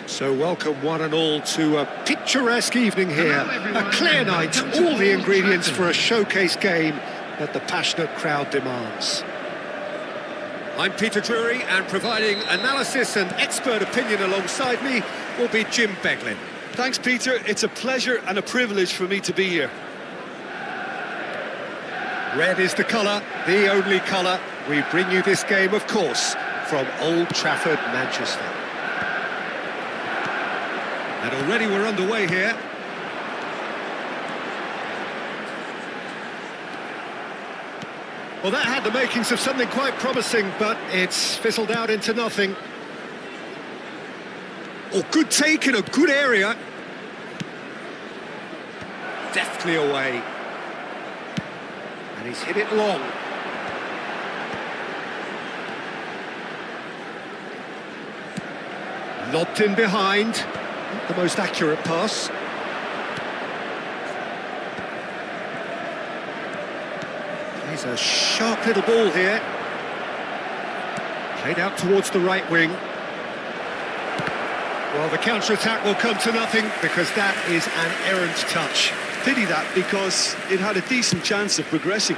So welcome one and all to a picturesque evening here. A clear night, all the ingredients for a showcase game that the passionate crowd demands. I'm Peter Drury, and providing analysis and expert opinion alongside me will be Jim Beglin. Thanks, Peter. It's a pleasure and a privilege for me to be here. Red is the colour, the only colour. We bring you this game, of course, from Old Trafford, Manchester. And already we're underway here. Well, that had the makings of something quite promising, but it's fizzled out into nothing. Oh, good take in a good area. Deftly away. And he's hit it long. Lobbed in behind. Not the most accurate pass. Plays a sharp little ball here. Played out towards the right wing. Well, the counter-attack will come to nothing because that is an errant touch. Pity that, because it had a decent chance of progressing.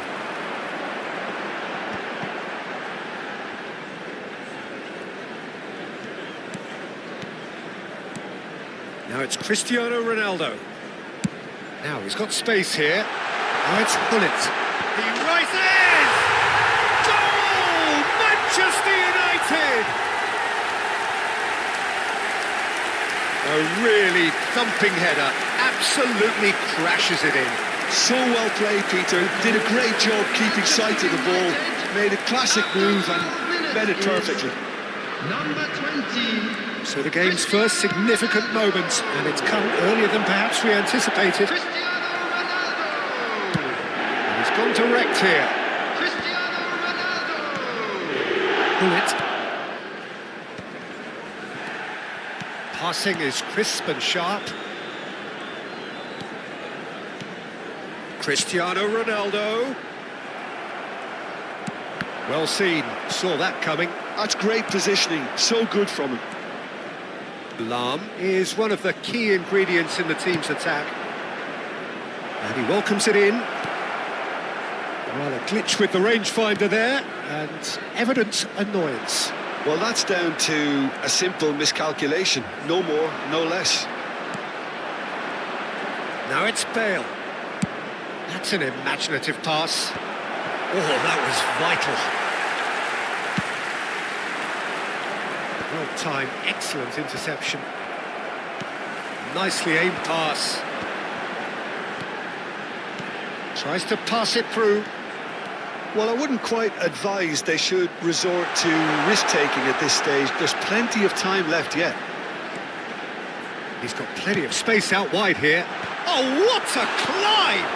Now it's Cristiano Ronaldo. Now he's got space here. Now it's Gullit. He rises! Goal! Manchester United! A really thumping header. Absolutely crashes it in. So well played, Peter. Did a great job keeping sight of the ball. Made a classic move and met it perfectly. Number 20. So the game's first significant moment, and it's come earlier than perhaps we anticipated. And he's gone direct here. Gullit. Passing is crisp and sharp. Cristiano Ronaldo. Well seen, saw that coming. That's great positioning, so good from him. Lahm is one of the key ingredients in the team's attack. And he welcomes it in. Well, a glitch with the rangefinder there, and evident annoyance. Well, that's down to a simple miscalculation. No more, no less. Now it's Bale. That's an imaginative pass. Oh, that was vital. Well-timed, excellent interception. Nicely aimed pass. Tries to pass it through. Well, I wouldn't quite advise they should resort to risk-taking at this stage. There's plenty of time left yet. He's got plenty of space out wide here. Oh, what a climb!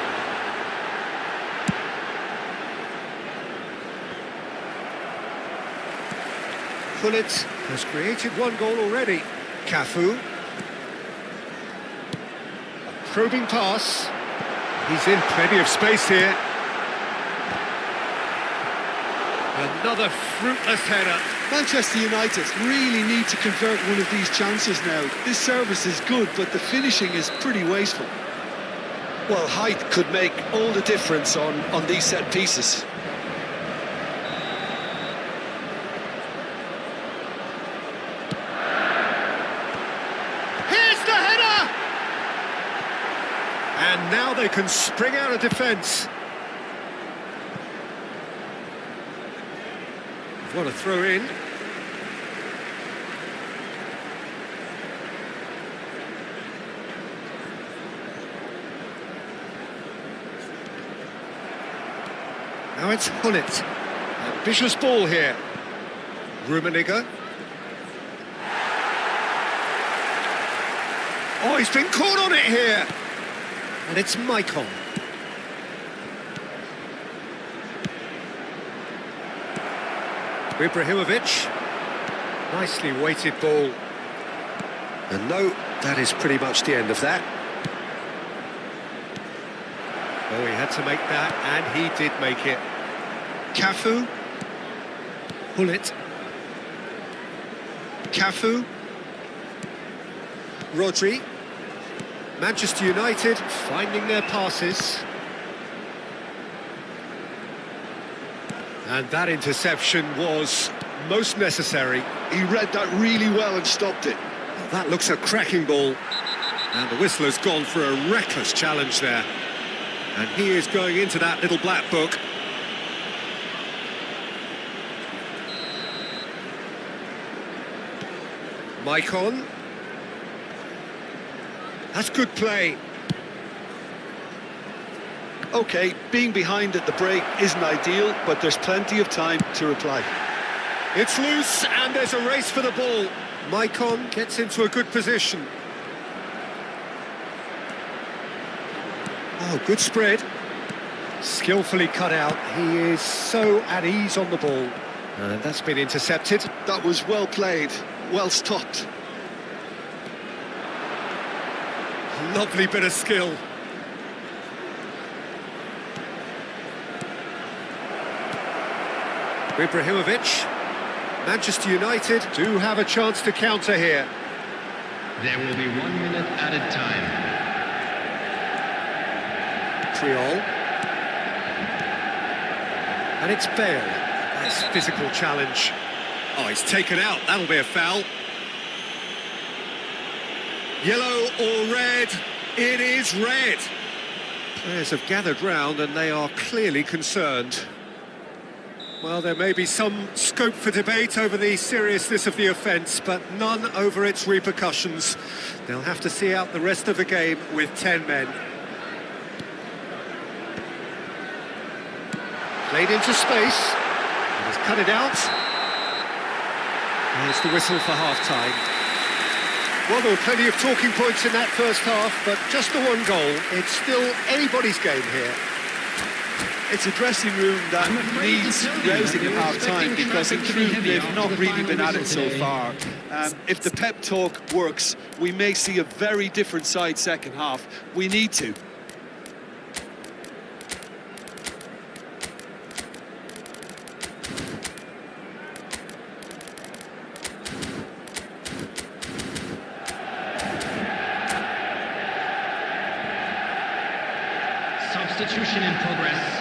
Gullit has created one goal already. Cafu. A probing pass. He's in plenty of space here. Another fruitless header. Manchester United really need to convert one of these chances now. This service is good, but the finishing is pretty wasteful. Well, height could make all the difference on these set pieces. Here's the header! And now they can spring out of defence. What a throw in. Now it's Gullit. Ambitious ball here. Rummenigge. Oh, he's been caught on it here. And it's Maicon. Ibrahimovic. Nicely weighted ball. And no, that is pretty much the end of that. Oh, he had to make that, and he did make it. Cafu. Gullit. Cafu. Rodri. Manchester United finding their passes. And that interception was most necessary. He read that really well and stopped it. Well, that looks a cracking ball. And the whistle has gone for a reckless challenge there. And he is going into that little black book. Maicon. That's good play. OK, being behind at the break isn't ideal, but there's plenty of time to reply. It's loose, and there's a race for the ball. Maicon gets into a good position. Oh, good spread. Skillfully cut out. He is so at ease on the ball. And that's been intercepted. That was well played, well stopped. Lovely bit of skill. Ibrahimovic. Manchester United do have a chance to counter here. There will be 1 minute added time. Triol. And it's Bale. Nice physical challenge. Oh, he's taken out. That'll be a foul. Yellow or red? It is red. Players have gathered round and they are clearly concerned. Well, there may be some scope for debate over the seriousness of the offence, but none over its repercussions. They'll have to see out the rest of the game with 10 men. Played into space. And he's cut it out. There's the whistle for half-time. Well, there were plenty of talking points in that first half, but just the one goal. It's still anybody's game here. It's a dressing room that needs rousing at half-time, because in truth they've not really been at it so far. If the pep talk works, we may see a very different side second half. We need to. Substitution in progress.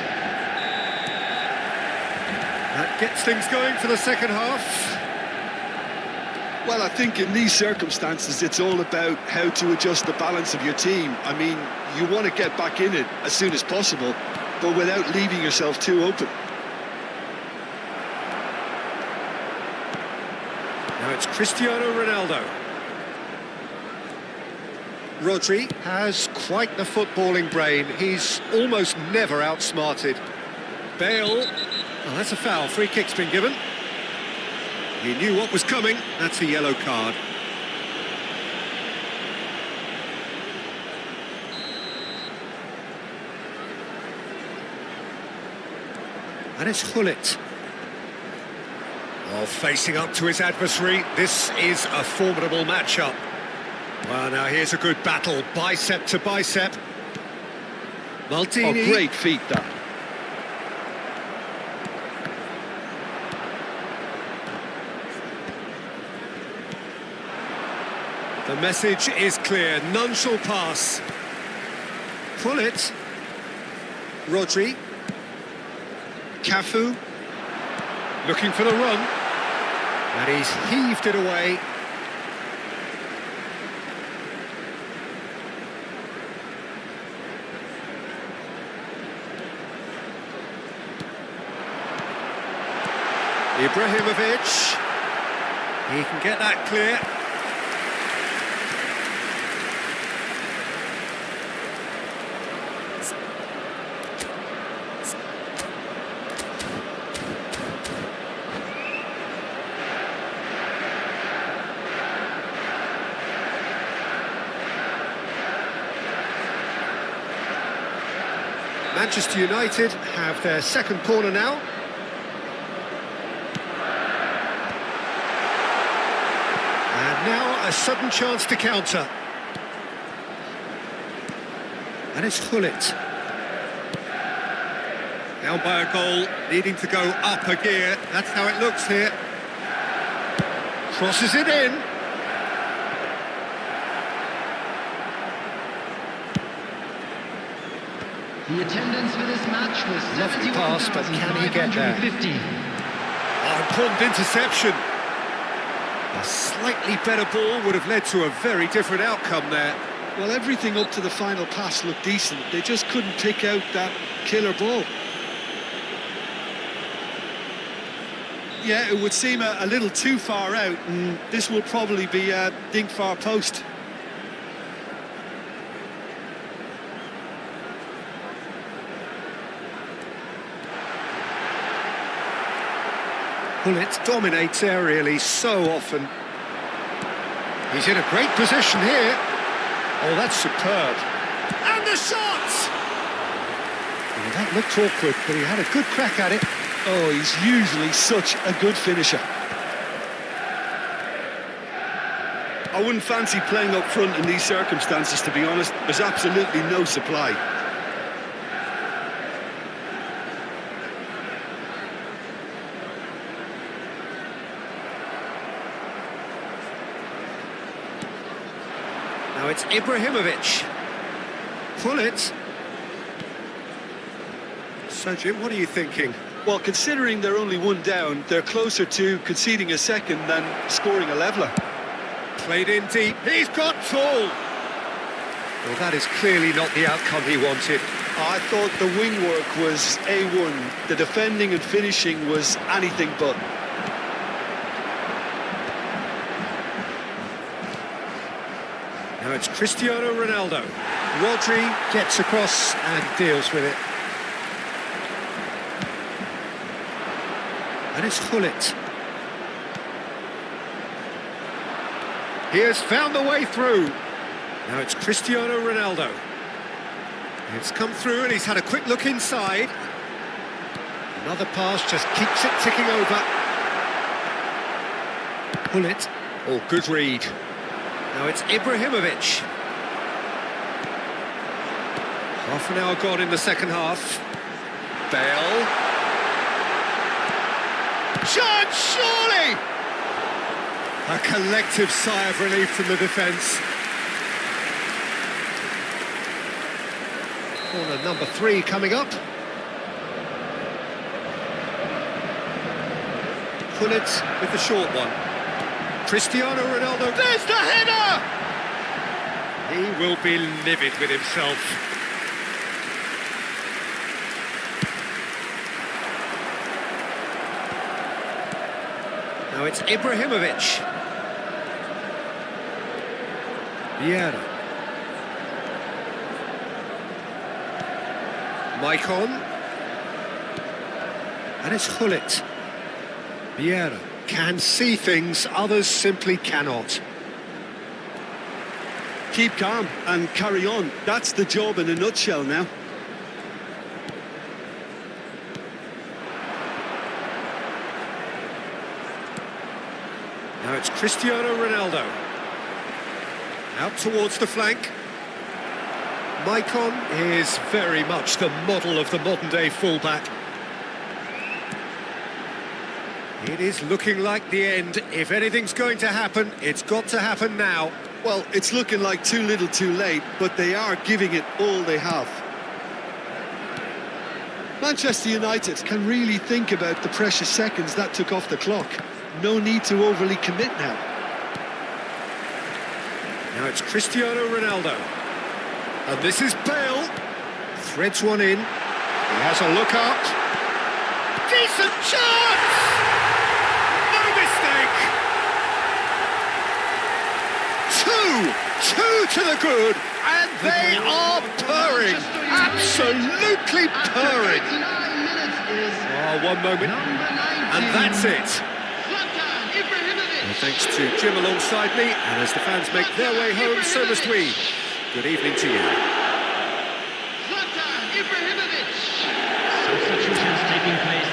That gets things going for the second half. Well, I think in these circumstances, it's all about how to adjust the balance of your team. I mean, you want to get back in it as soon as possible, but without leaving yourself too open. Now it's Cristiano Ronaldo. Rodri has quite the footballing brain. He's almost never outsmarted. Bale. Oh, that's a foul. Free kick's been given. He knew what was coming. That's a yellow card. And it's Hullet. Oh, facing up to his adversary. This is a formidable matchup. Well, now here's a good battle. Bicep to bicep. Maldini. Oh, great feat, that. The message is clear, none shall pass. Hullet. Rodri. Cafu. Looking for the run. And he's heaved it away. Ibrahimovic. He can get that clear. Manchester United have their second corner now. And now a sudden chance to counter. And it's Hullet. Down by a goal, needing to go up a gear. That's how it looks here. Crosses it in. The attendance for this match was Lovely pass, but can he get there? 71,550. Oh, important interception. A slightly better ball would have led to a very different outcome there. Well, everything up to the final pass looked decent. They just couldn't pick out that killer ball. Yeah, it would seem a little too far out, and this will probably be a dink far post. Hullet dominates aerially so often. He's in a great position here. Oh, that's superb. And the shot! Well, that looked awkward, but he had a good crack at it. Oh, he's usually such a good finisher. I wouldn't fancy playing up front in these circumstances, to be honest. There's absolutely no supply. Now it's Ibrahimovic. Hullet. So, Jim, what are you thinking? Well, considering they're only one down, they're closer to conceding a second than scoring a leveller. Played in deep. He's got tall. Well, that is clearly not the outcome he wanted. I thought the wing work was A1. The defending and finishing was anything but. Now it's Cristiano Ronaldo. Rodri gets across and deals with it. And it's Hullet. He has found the way through. Now it's Cristiano Ronaldo. It's come through and he's had a quick look inside. Another pass just keeps it ticking over. Hullet. Oh, good read. Now it's Ibrahimovic. Half an hour gone in the second half. Bale. Chance, surely! A collective sigh of relief from the defence. Corner number 3 coming up. Gullit with the short one. Cristiano Ronaldo, there's the header! He will be livid with himself. Now it's Ibrahimovic. Vieira. Maicon. And it's Gullit. Vieira can see things others simply cannot. Keep calm and carry on. That's the job in a nutshell now. Now it's Cristiano Ronaldo. Out towards the flank. Maicon is very much the model of the modern-day fullback. It is looking like the end. If anything's going to happen, it's got to happen now. Well, it's looking like too little too late, but they are giving it all they have. Manchester United can really think about the precious seconds that took off the clock. No need to overly commit now. Now it's Cristiano Ronaldo. And this is Bale. Threads one in. He has a look up. Decent chance! No mistake! Two to the good, and they are purring. Absolutely purring. Oh, one moment. And that's it. Well, thanks to Jim alongside me, and as the fans make their way home, so must we. Good evening to you. Substitutions taking place.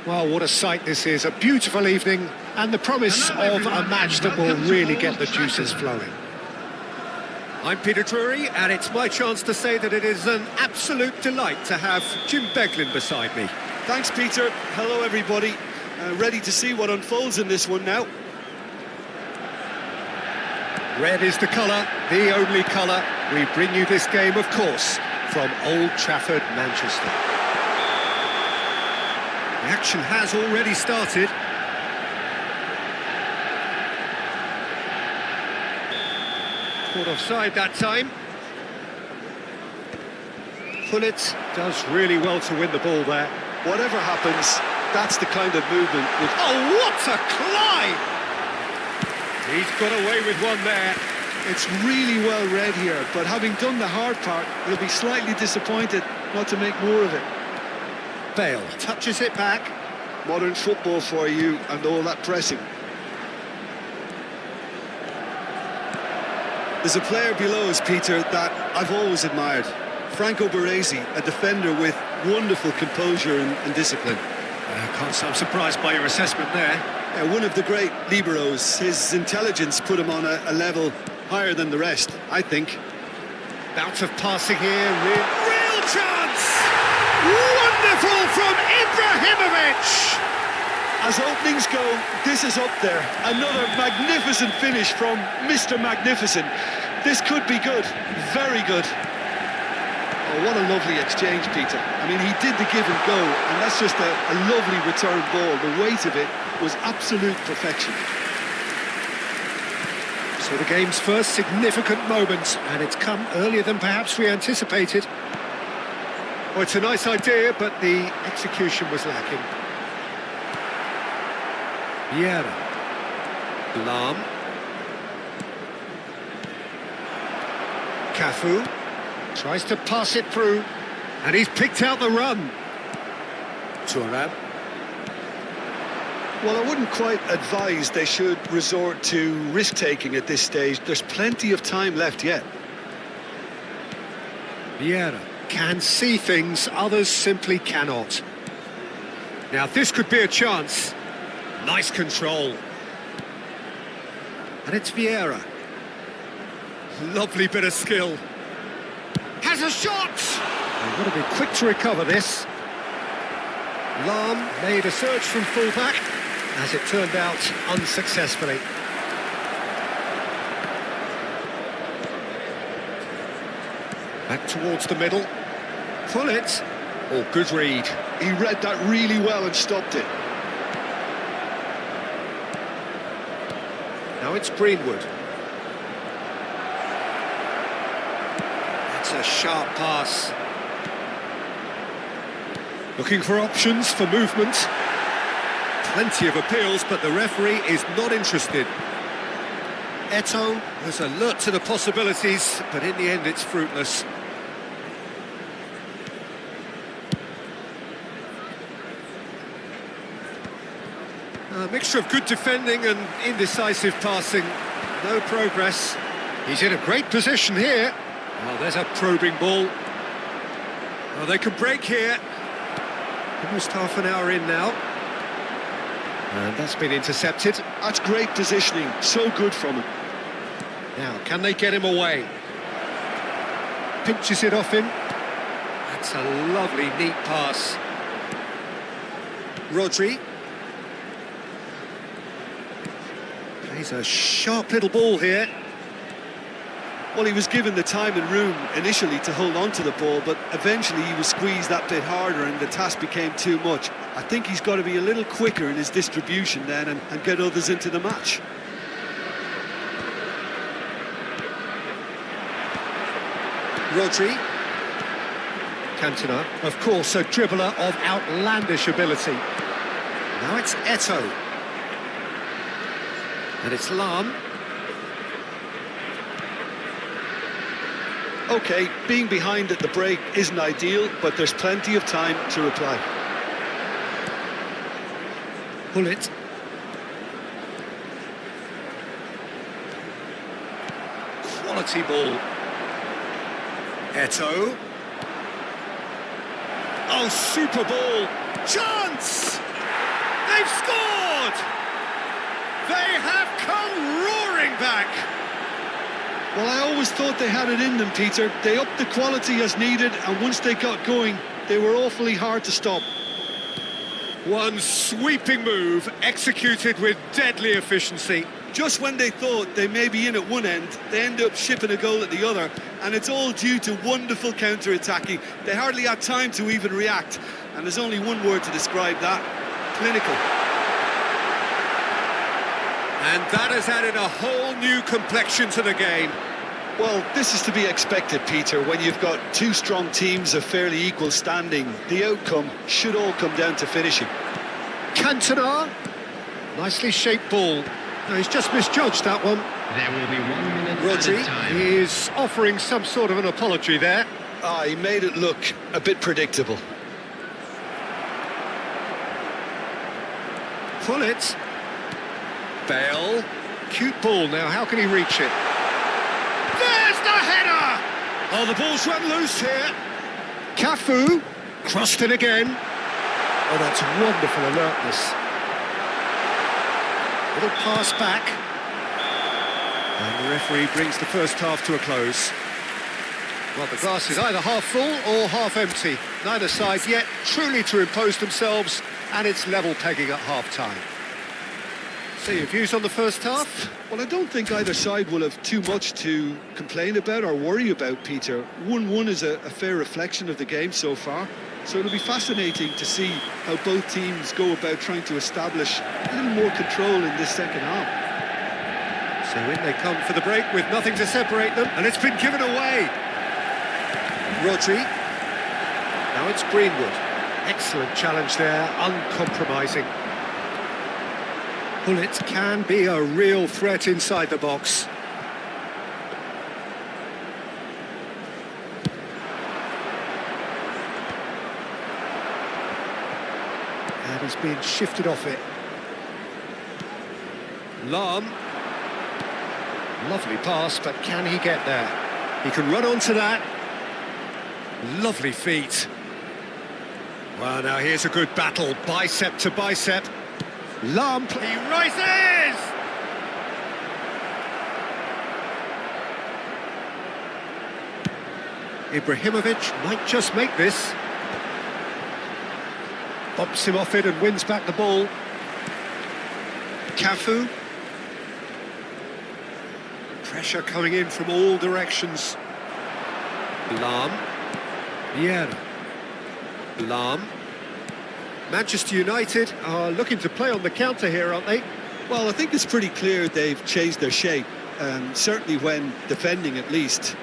Well, what a sight this is. A beautiful evening and the promise of a match that will really get the juices flowing. I'm Peter Drury, and it's my chance to say that it is an absolute delight to have Jim Beglin beside me. Thanks, Peter. Hello, everybody. Ready to see what unfolds in this one now. Red is the colour, the only colour. We bring you this game, of course, from Old Trafford, Manchester. The action has already started. Caught offside that time. Gullit does really well to win the ball there. Whatever happens, that's the kind of movement. Oh, what a climb! He's got away with one there. It's really well read here, but having done the hard part, he'll be slightly disappointed not to make more of it. Bale touches it back. Modern football for you and all that pressing. There's a player below us, Peter, that I've always admired. Franco Baresi, a defender with wonderful composure and discipline. Can't say I'm surprised by your assessment there. One of the great liberos. His intelligence put him on a level higher than the rest, I think. Bout of passing here, real chance! Wonderful from Ibrahimovic! As openings go, this is up there. Another magnificent finish from Mr. Magnificent. This could be good, very good. Oh, what a lovely exchange, Peter. I mean, he did the give and go, and that's just a lovely return ball. The weight of it was absolute perfection. So the game's first significant moment, and it's come earlier than perhaps we anticipated. Well, it's a nice idea, but the execution was lacking. Vieira. Lam. Cafu. Tries to pass it through, and he's picked out the run. Thuram. Well, I wouldn't quite advise they should resort to risk-taking at this stage. There's plenty of time left yet. Vieira can see things others simply cannot. Now, this could be a chance. Nice control. And it's Vieira. Lovely bit of skill. Has a shot! They've got to be quick to recover this. Lam made a surge from fullback, as it turned out unsuccessfully. Back towards the middle. Pull it. Oh, good read. He read that really well and stopped it. Now it's Greenwood. That's a sharp pass. Looking for options for movement. Plenty of appeals, but the referee is not interested. Eto'o was alert to the possibilities, but in the end it's fruitless. A mixture of good defending and indecisive passing. No progress. He's in a great position here. Oh, there's a probing ball. Oh, they could break here. Almost half an hour in now. And that's been intercepted. That's great positioning. So good from him. Now, can they get him away? Pinches it off him. That's a lovely, neat pass. Rodri. Plays a sharp little ball here. Well, he was given the time and room initially to hold on to the ball, but eventually he was squeezed that bit harder and the task became too much. I think he's got to be a little quicker in his distribution then and get others into the match. Rodri. Cantona, of course, a dribbler of outlandish ability. Now it's Eto'o. And it's Lam. OK, being behind at the break isn't ideal, but there's plenty of time to reply. Pull it. Quality ball. Eto'o. Oh, super ball. Chance! They've scored! They have come roaring back! Well, I always thought they had it in them, Peter. They upped the quality as needed, and once they got going, they were awfully hard to stop. One sweeping move, executed with deadly efficiency. Just when they thought they may be in at one end, they end up shipping a goal at the other, and it's all due to wonderful counter-attacking. They hardly had time to even react, and there's only one word to describe that: clinical. And that has added a whole new complexion to the game. Well, this is to be expected, Peter, when you've got two strong teams of fairly equal standing. The outcome should all come down to finishing. Cantona, nicely shaped ball. No, he's just misjudged that one. There will be 1 minute Rodri at a time. is offering some sort of an apology there. He made it look a bit predictable. Pull it. Bale. Cute ball now, how can he reach it? There's the header! Oh, the ball's run loose here. Cafu. Crossed in again. Oh, that's wonderful alertness. Little pass back. And the referee brings the first half to a close. Well, the glass is either half full or half empty. Neither side yet truly to impose themselves, and it's level pegging at half-time. So your views on the first half? Well, I don't think either side will have too much to complain about or worry about, Peter. 1-1 is a fair reflection of the game so far. So it'll be fascinating to see how both teams go about trying to establish a little more control in this second half. So in they come for the break with nothing to separate them, and it's been given away. Rodri. Now it's Greenwood. Excellent challenge there, uncompromising. Pullet can be a real threat inside the box. And he's being shifted off it. Lahm. Lovely pass, but can he get there? He can run onto that. Lovely feet. Well, now here's a good battle, bicep to bicep. Lahm, he rises! Ibrahimovic might just make this. Bumps him off it and wins back the ball. Cafu. Pressure coming in from all directions. Lahm. Vieira. Lahm. Manchester United are looking to play on the counter here, aren't they? Well, I think it's pretty clear they've changed their shape, certainly when defending at least,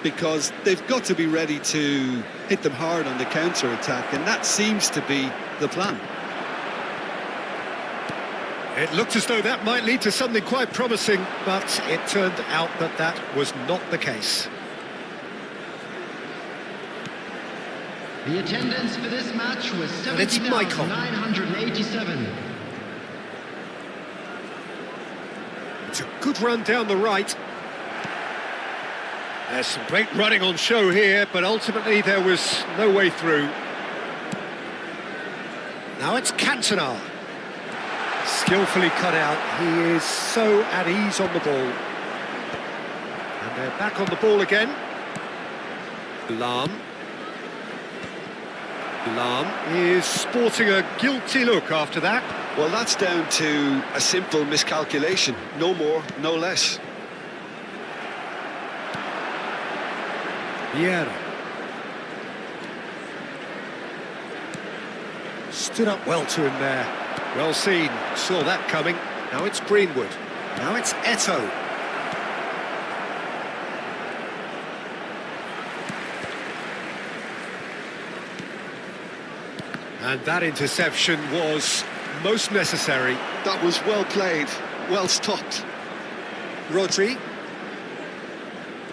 because they've got to be ready to hit them hard on the counter-attack, and that seems to be the plan. It looked as though that might lead to something quite promising, but it turned out that that was not the case. The attendance for this match was 70,987. It's a good run down the right. There's some great running on show here, but ultimately there was no way through. Now it's Cantona. Skillfully cut out. He is so at ease on the ball. And they're back on the ball again. Lahm. Lahm is sporting a guilty look after that. Well, that's down to a simple miscalculation. No more, no less. Vieira. Stood up well to him there. Well seen, saw that coming. Now it's Greenwood. Now it's Eto'o. And that interception was most necessary. That was well played, well stopped. Rodri.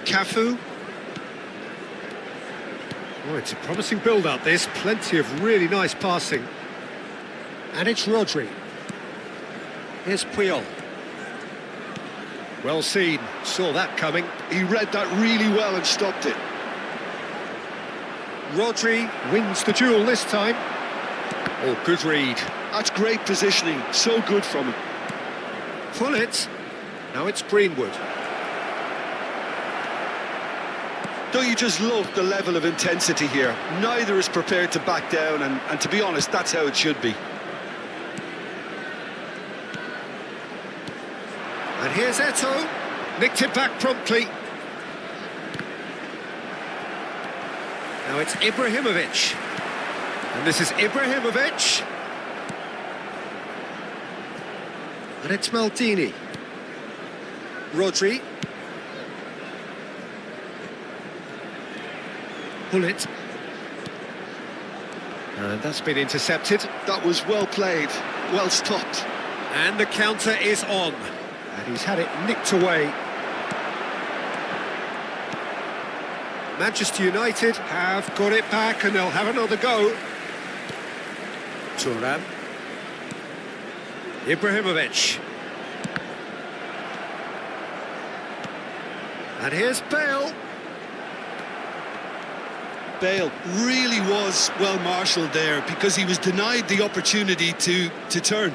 Cafu. Oh, it's a promising build-up, this. Plenty of really nice passing. And it's Rodri. Here's Puyol. Well seen, saw that coming. He read that really well and stopped it. Rodri wins the duel this time. Oh, good read. That's great positioning, so good from him. Pull it. Now it's Greenwood. Don't you just love the level of intensity here? Neither is prepared to back down, and to be honest, that's how it should be. And here's Eto'o. Nicked it back promptly. Now it's Ibrahimovic. And this is Ibrahimovic. And it's Maldini. Rodri. Pull it. And that's been intercepted. That was well played, well stopped. And the counter is on. And he's had it nicked away. Manchester United have got it back and they'll have another go. Thuram. Ibrahimovic. And here's Bale. Bale really was well marshalled there because he was denied the opportunity to turn.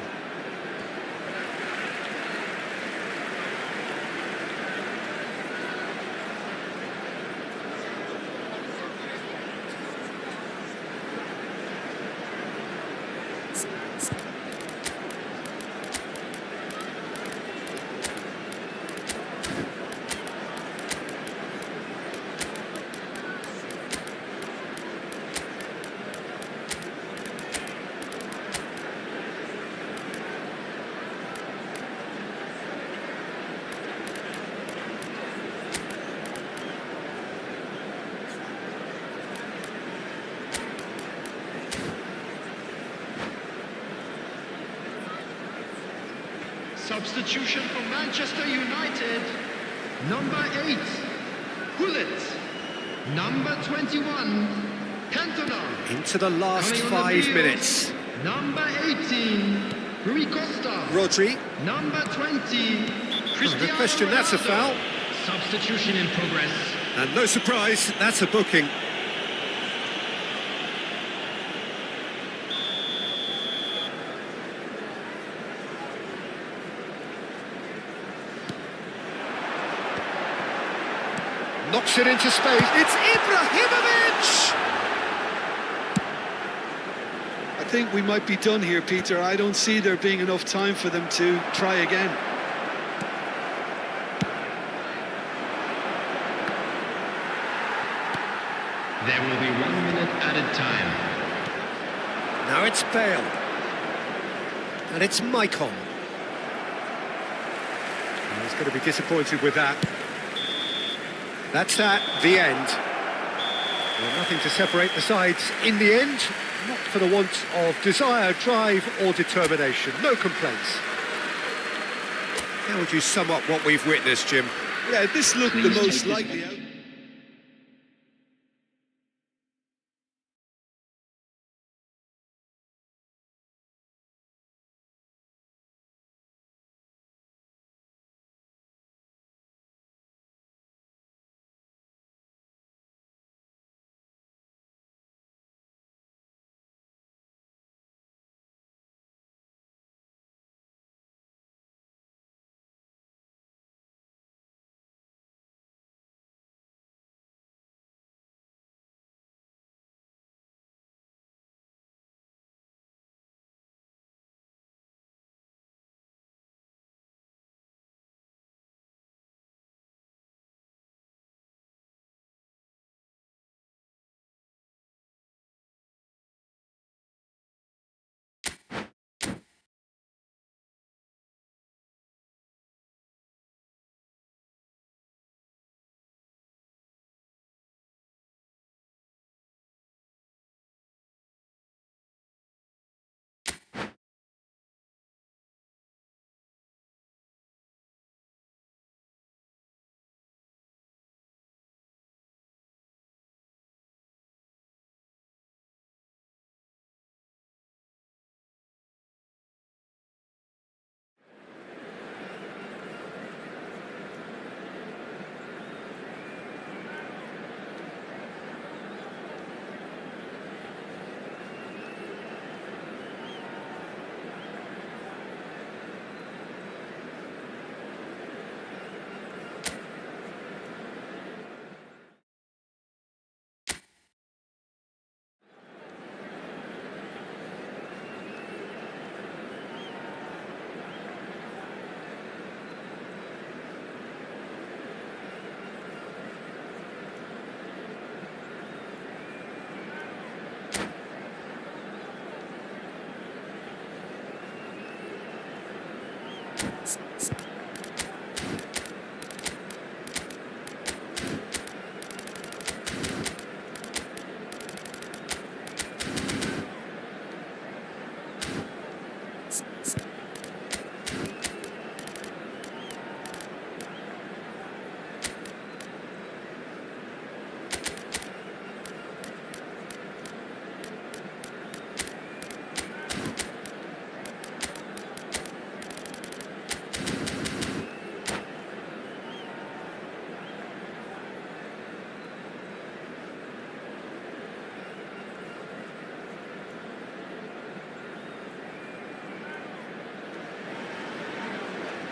Substitution for Manchester United. Number 8, Gullit. Number 21, Cantona. Into the last Coming on 5 the minutes. field, Number 18, Rui Costa. Rodri. Number 20, Cristiano No question, that's a foul. Ronaldo. Substitution in progress. And no surprise, that's a booking. Knocks it into space. It's Ibrahimovic! I think we might be done here, Peter. I don't see there being enough time for them to try again. There will be 1 minute added time. Now it's Bale. And it's Maicon. And he's going to be disappointed with that. That's that, the end. Well, nothing to separate the sides in the end, not for the want of desire, drive or determination. No complaints. How would you sum up what we've witnessed, Jim? Yeah, this looked the most likely out.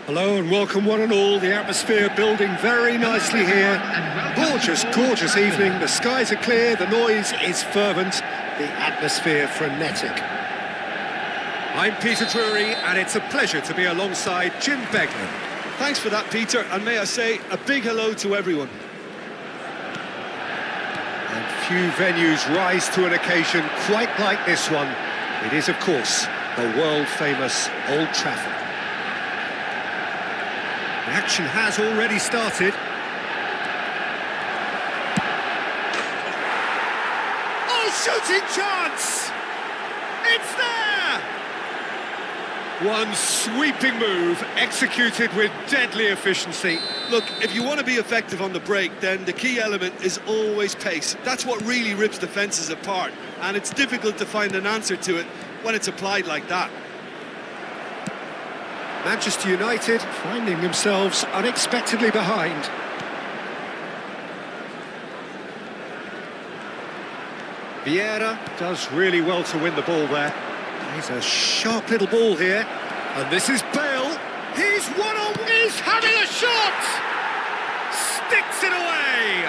Hello and welcome one and all. The atmosphere building very nicely here. Gorgeous, gorgeous evening. The skies are clear, the noise is fervent, the atmosphere frenetic. I'm Peter Drury and it's a pleasure to be alongside Jim Beglin. Thanks for that, Peter, and may I say a big hello to everyone. And few venues rise to an occasion quite like this one. It is, of course, the world-famous Old Trafford. The action has already started. Oh, shooting chance! It's there! One sweeping move, executed with deadly efficiency. Look, if you want to be effective on the break, then the key element is always pace. That's what really rips defences apart, and it's difficult to find an answer to it when it's applied like that. Manchester United finding themselves unexpectedly behind. Vieira does really well to win the ball there. He's a sharp little ball here. And this is Bale. He's he's having a shot! Sticks it away!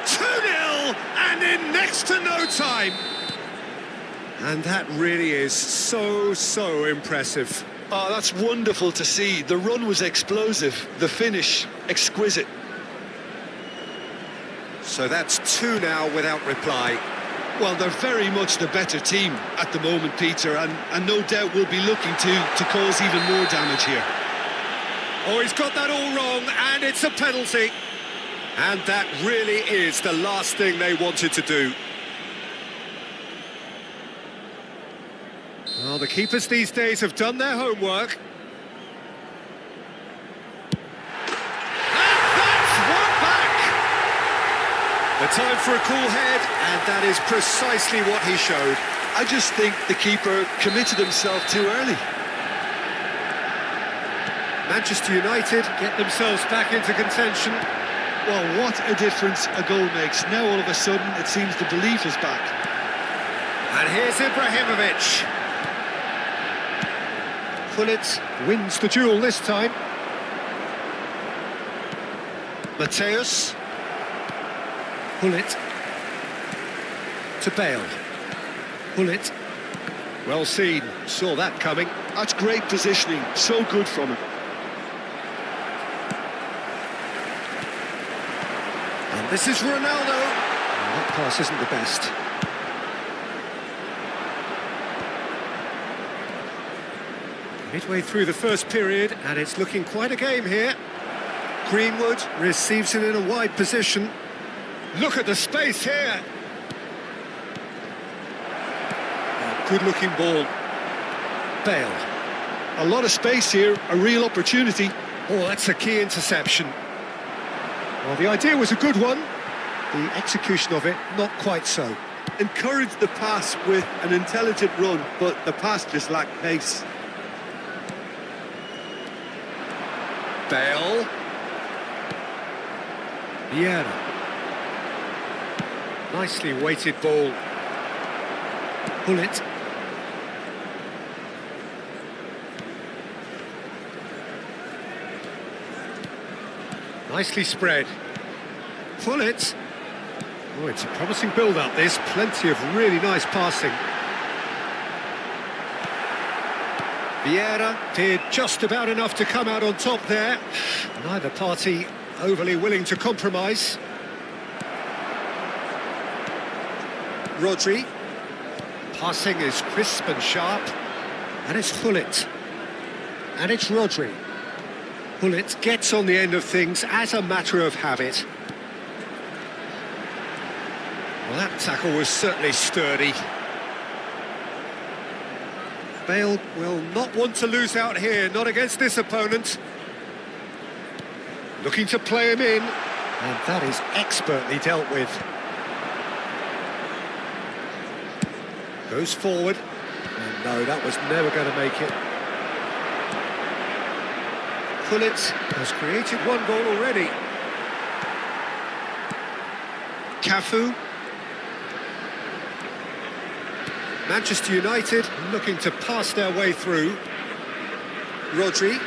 2-0 and in next to no time. And that really is so impressive. Oh, that's wonderful to see. The run was explosive, the finish exquisite. So that's 2 now without reply. Well, they're very much the better team at the moment, Peter, and no doubt will be looking to cause even more damage here. Oh, he's got that all wrong, and it's a penalty. And that really is the last thing they wanted to do. Well, the keepers these days have done their homework. And that's one back! The time for a cool head, and that is precisely what he showed. I just think the keeper committed himself too early. Manchester United get themselves back into contention. Well, what a difference a goal makes. Now all of a sudden it seems the belief is back. And here's Ibrahimovic. Gullit wins the duel this time. Mateus. Gullit. To Bale. Gullit. Well seen, saw that coming. That's great positioning, so good from him. And this is Ronaldo. Oh, that pass isn't the best. Midway through the first period, and it's looking quite a game here. Greenwood receives it in a wide position. Look at the space here. Oh, good-looking ball. Bale. A lot of space here, a real opportunity. Oh, that's a key interception. Well, the idea was a good one. The execution of it, not quite so. Encouraged the pass with an intelligent run, but the pass just lacked pace. Bale. Vieira. Nicely weighted ball. Gullit. Nicely spread. Gullit. Oh, it's a promising build-up, this. Plenty of really nice passing. Vieira did just about enough to come out on top there. Neither party overly willing to compromise. Rodri. Passing is crisp and sharp. And it's Gullit. And it's Rodri. Gullit gets on the end of things as a matter of habit. Well, that tackle was certainly sturdy. Bale will not want to lose out here, not against this opponent. Looking to play him in, and that is expertly dealt with. Goes forward, and no, that was never going to make it. Gullit has created one goal already. Cafu. Manchester United looking to pass their way through. Rodri.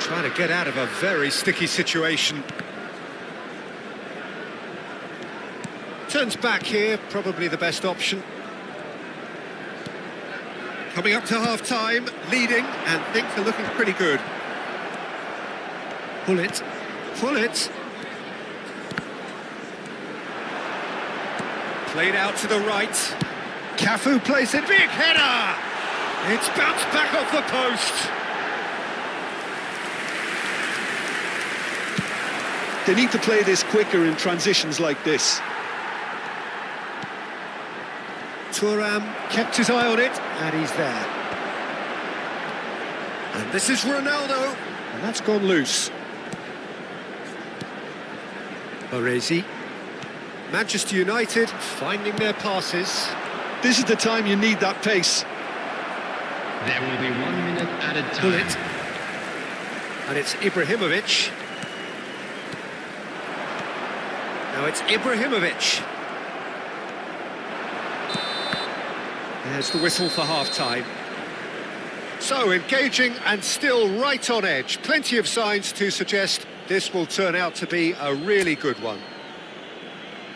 Trying to get out of a very sticky situation. Turns back here, probably the best option. Coming up to half-time, leading, and things are looking pretty good. Pull it. Played out to the right. Cafu plays it, big header! It's bounced back off the post. They need to play this quicker in transitions like this. Thuram kept his eye on it, and he's there. And this is Ronaldo, and that's gone loose. Baresi. Manchester United finding their passes. This is the time you need that pace. There will be 1 minute added time. Pull it. And it's Ibrahimovic. Now it's Ibrahimovic. There's the whistle for half-time. So, engaging and still right on edge. Plenty of signs to suggest this will turn out to be a really good one.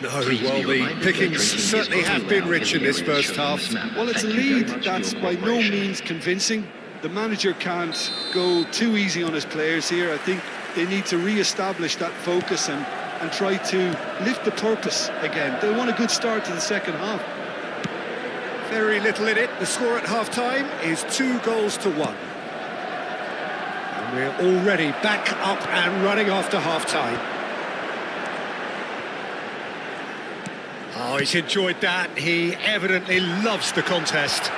No, well, the pickings certainly have been rich in this first half. Well, it's a lead that's by no means convincing. The manager can't go too easy on his players here. I think they need to re-establish that focus and try to lift the purpose again. They want a good start to the second half. Very little in it. The score at half-time is 2-1. And we're already back up and running after half-time. Oh, he's enjoyed that. He evidently loves the contest.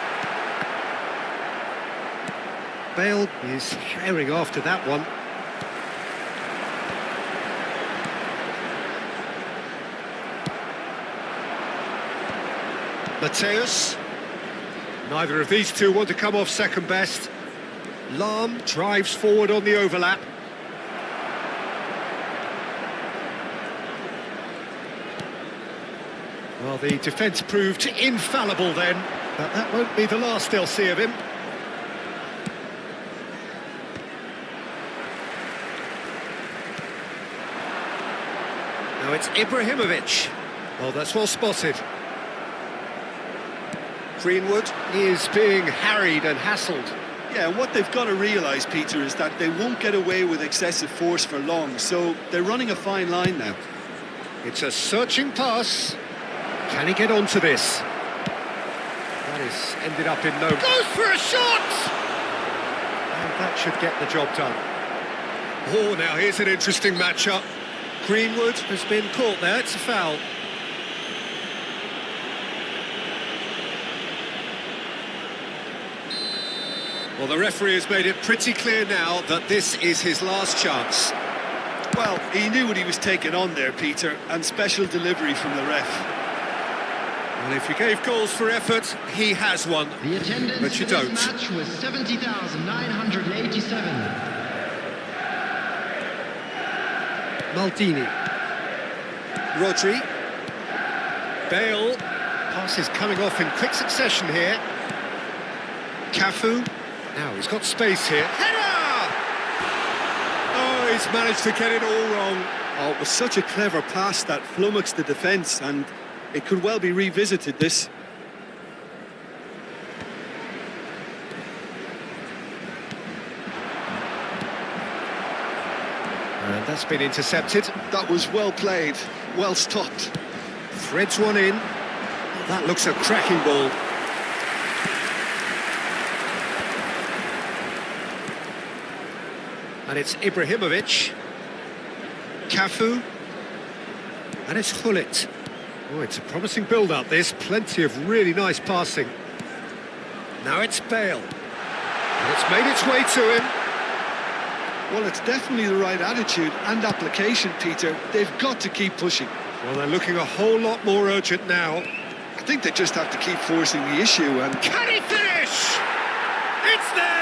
Bale is herring after that one. Mateus. Neither of these two want to come off second best. Lahm drives forward on the overlap. Well, the defence proved infallible then, but that won't be the last they'll see of him. Now it's Ibrahimovic. Well, that's well spotted. Greenwood is being harried and hassled. Yeah, and what they've got to realise, Peter, is that they won't get away with excessive force for long, so they're running a fine line now. It's a searching pass. Can he get onto this? That is ended up in no... Goes for a shot! And that should get the job done. Oh, now here's an interesting matchup. Greenwood has been caught there, it's a foul. Well, the referee has made it pretty clear now that this is his last chance. Well, he knew what he was taking on there, Peter, and special delivery from the ref. Well, if you gave goals for effort, he has one, The attendance but you for this don't. match was 70,987. Maldini. Rodri. Bale. Pass is coming off in quick succession here. Cafu. Now he's got space here. Header! Oh, he's managed to get it all wrong. Oh, it was such a clever pass that flummoxed the defence, and it could well be revisited, this. And that's been intercepted. That was well played, well stopped. Threads one in. Oh, that looks a cracking ball. And it's Ibrahimovic. Cafu. And it's Gullit. Oh, it's a promising build-up, this. Plenty of really nice passing. Now it's Bale. And it's made its way to him. Well, it's definitely the right attitude and application, Peter. They've got to keep pushing. Well, they're looking a whole lot more urgent now. I think they just have to keep forcing the issue and... Can he finish? It's there!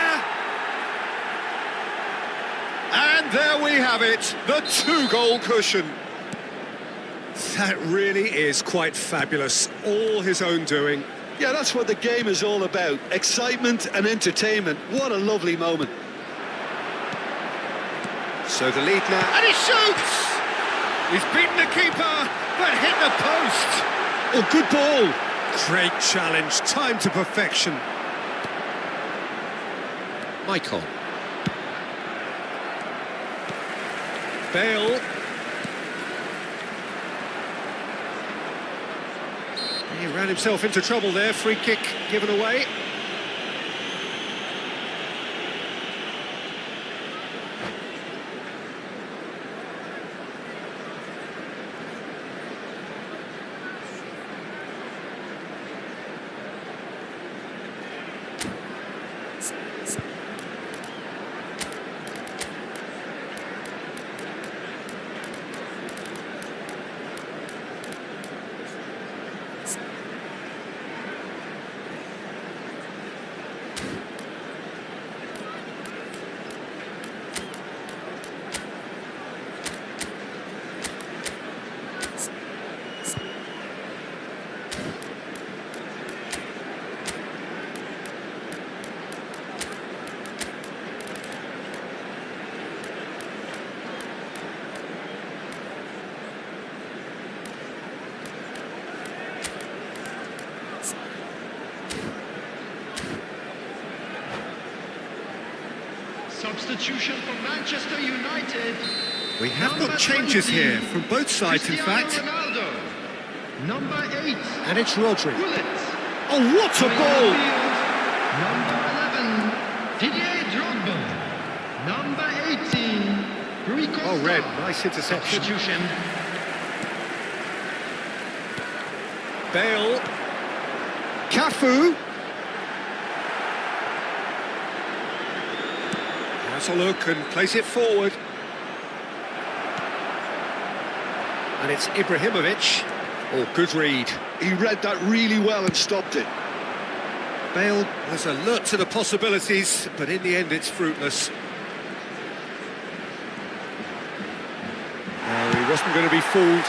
And there we have it, the 2-goal cushion. That really is quite fabulous, all his own doing. Yeah, that's what the game is all about. Excitement and entertainment. What a lovely moment. So the lead now, and he shoots! He's beaten the keeper, but hit the post. Oh, good ball. Great challenge, timed to perfection. Michael. Bale. He ran himself into trouble there, free kick given away. Substitution for Manchester United. We have Number got changes 20, here from both sides, in Cristiano fact. Ronaldo. Number 8. And it's Rodri. Bullets. Oh, what a ball! Number 11. Didier Drogba. Number 18. Rui Costa. Oh, Red, nice interception. Substitution. Bale. Cafu. Has a look and plays it forward. And it's Ibrahimovic. Oh, good read. He read that really well and stopped it. Bale was alert to the possibilities, but in the end it's fruitless. No, he wasn't going to be fooled.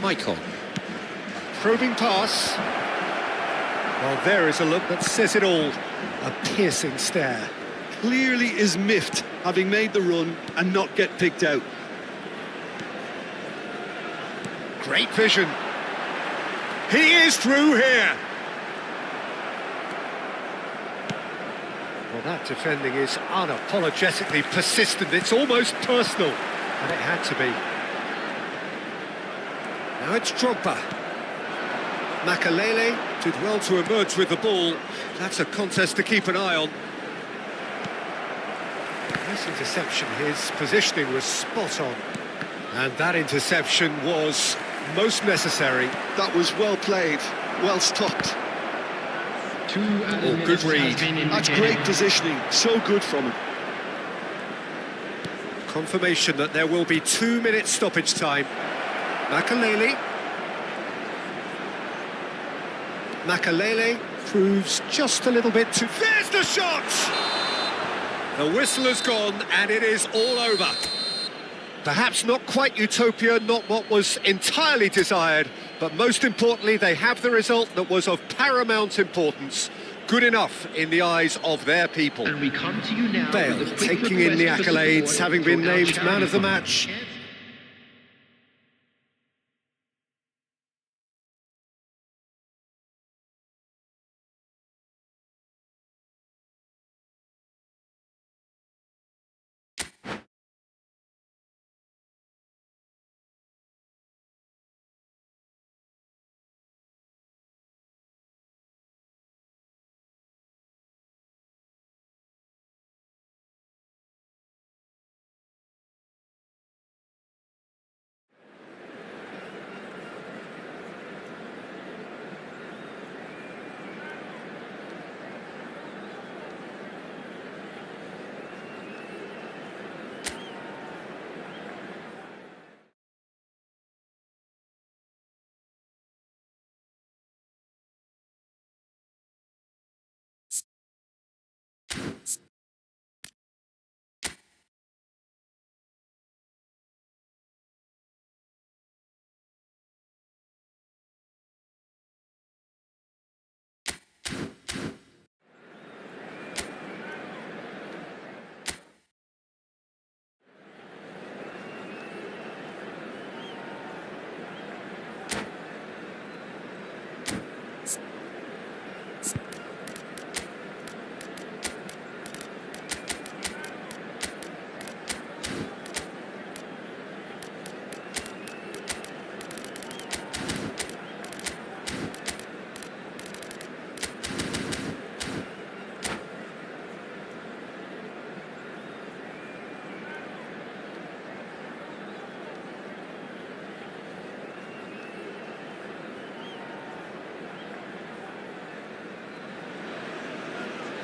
Michael. Probing pass. Well, there is a look that says it all. A piercing stare. Clearly is miffed, having made the run and not get picked out. Great vision. He is through here. Well, that defending is unapologetically persistent. It's almost personal. And it had to be. Now it's Drogba. Makalele did well to emerge with the ball. That's a contest to keep an eye on. Nice interception. His positioning was spot on. And that interception was most necessary. That was well played, well stopped. Oh, good read. That's great positioning, so good from him. Confirmation that there will be 2 minutes stoppage time. Makalele. Makalele proves just a little bit too... There's the shot! The whistle has gone and it is all over. Perhaps not quite utopia, not what was entirely desired, but most importantly, they have the result that was of paramount importance. Good enough in the eyes of their people. And we come to you now. Bale taking in the accolades, having been named man of the match.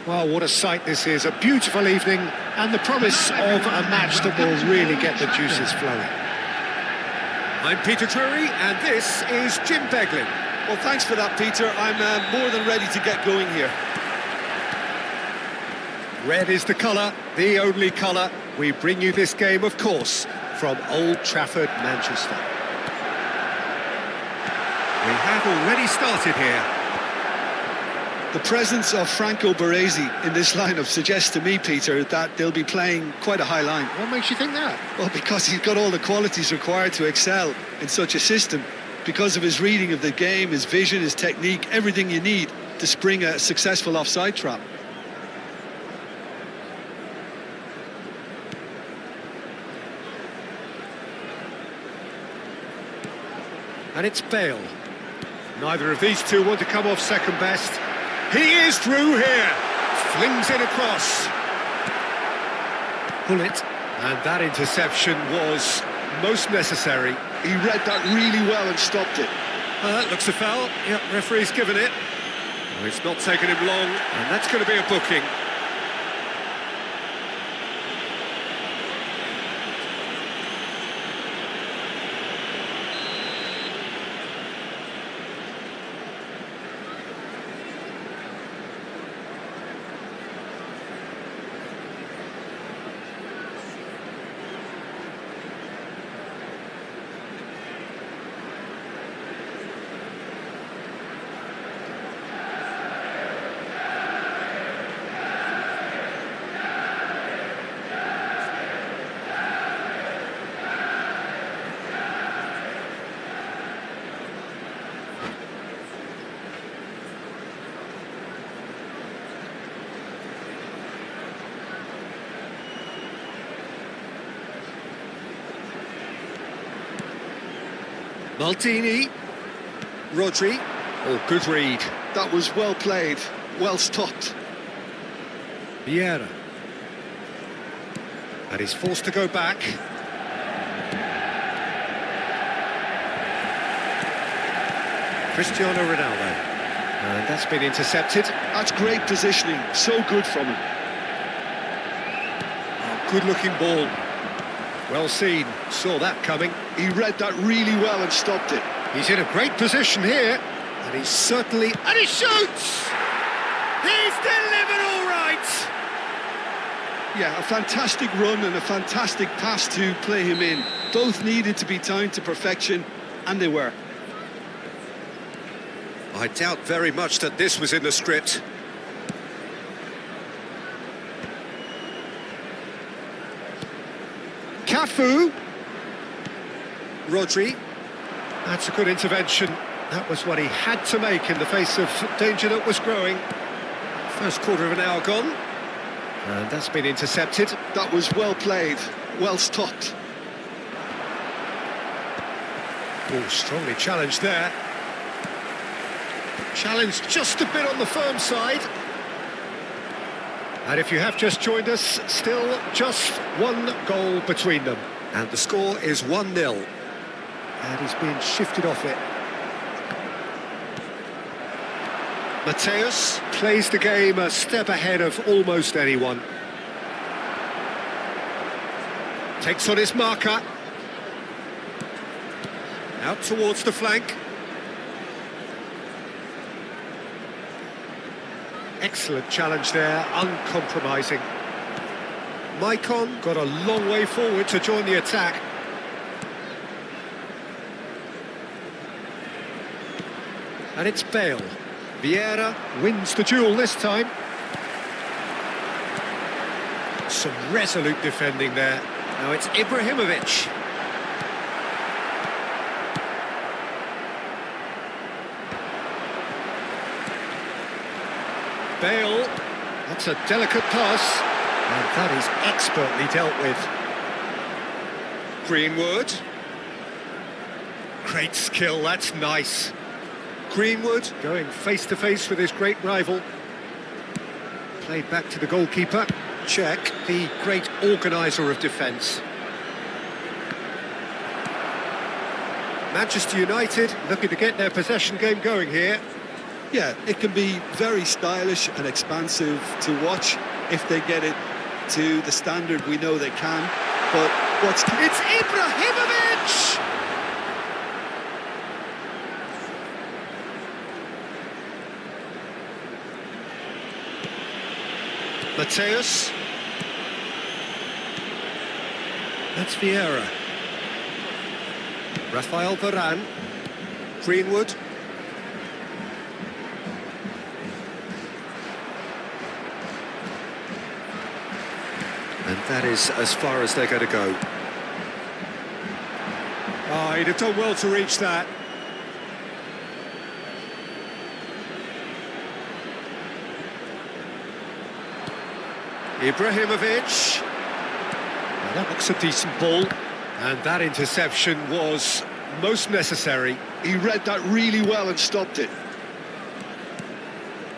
Well, what a sight this is. A beautiful evening and the promise of a match that will really get the juices flowing. I'm Peter Drury and this is Jim Beglin. Well, thanks for that, Peter. I'm more than ready to get going here. Red is the colour, the only colour. We bring you this game, of course, from Old Trafford, Manchester. We have already started here. The presence of Franco Baresi in this lineup suggests to me, Peter, that they'll be playing quite a high line. What makes you think that? Well, because he's got all the qualities required to excel in such a system. Because of his reading of the game, his vision, his technique, everything you need to spring a successful offside trap. And it's Bale. Neither of these two want to come off second best. He is through here. Flings it across. Pull it. And that interception was most necessary. He read that really well and stopped it. That looks a foul. Yep, referee's given it. Well, it's not taken him long, and that's going to be a booking. Maldini, Rodri, oh, good read. That was well played, well stopped. Vieira. And he's forced to go back. Cristiano Ronaldo. And that's been intercepted. That's great positioning, so good from him. Oh, good-looking ball. Well seen, saw that coming. He read that really well and stopped it. He's in a great position here, and he's certainly... And he shoots! He's delivered all right! Yeah, a fantastic run and a fantastic pass to play him in. Both needed to be timed to perfection, and they were. I doubt very much that this was in the script. Cafu. Rodri. That's a good intervention. That was what he had to make in the face of danger that was growing. First quarter of an hour gone. And that's been intercepted. That was well played, well stopped. Oh, strongly challenged there. Challenged just a bit on the firm side. And if you have just joined us, still just one goal between them. And the score is 1-0. And he's being shifted off it. Mateus plays the game a step ahead of almost anyone. Takes on his marker. Out towards the flank. Excellent challenge there, uncompromising. Maicon got a long way forward to join the attack. And it's Bale. Vieira wins the duel this time. Some resolute defending there. Now it's Ibrahimovic. Bale, that's a delicate pass, and that is expertly dealt with. Greenwood. Great skill, that's nice. Greenwood going face-to-face with his great rival. Played back to the goalkeeper. Check, the great organiser of defence. Manchester United looking to get their possession game going here. Yeah, it can be very stylish and expansive to watch if they get it to the standard we know they can. But what's... It's Ibrahimovic! Mateus. That's Vieira. Rafael Varane. Greenwood. And that is as far as they're going to go. Oh, he'd have done well to reach that. Ibrahimovic. Well, that looks a decent ball. And that interception was most necessary. He read that really well and stopped it.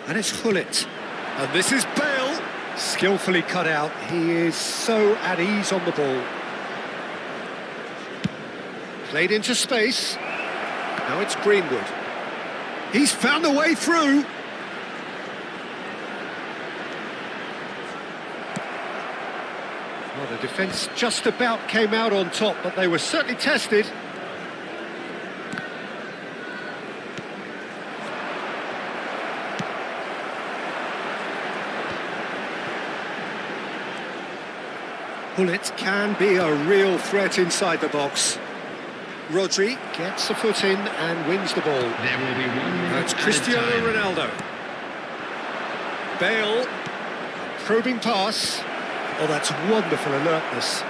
And it's Gullit. And this is Bale. Skillfully cut out. He is so at ease on the ball. Played into space. Now it's Greenwood. He's found a way through. Well, the defence just about came out on top, but they were certainly tested. Gullit can be a real threat inside the box. Rodri gets a foot in and wins the ball. There will be 1 minute. That's Cristiano Ronaldo. Bale, probing pass. Oh, that's wonderful alertness.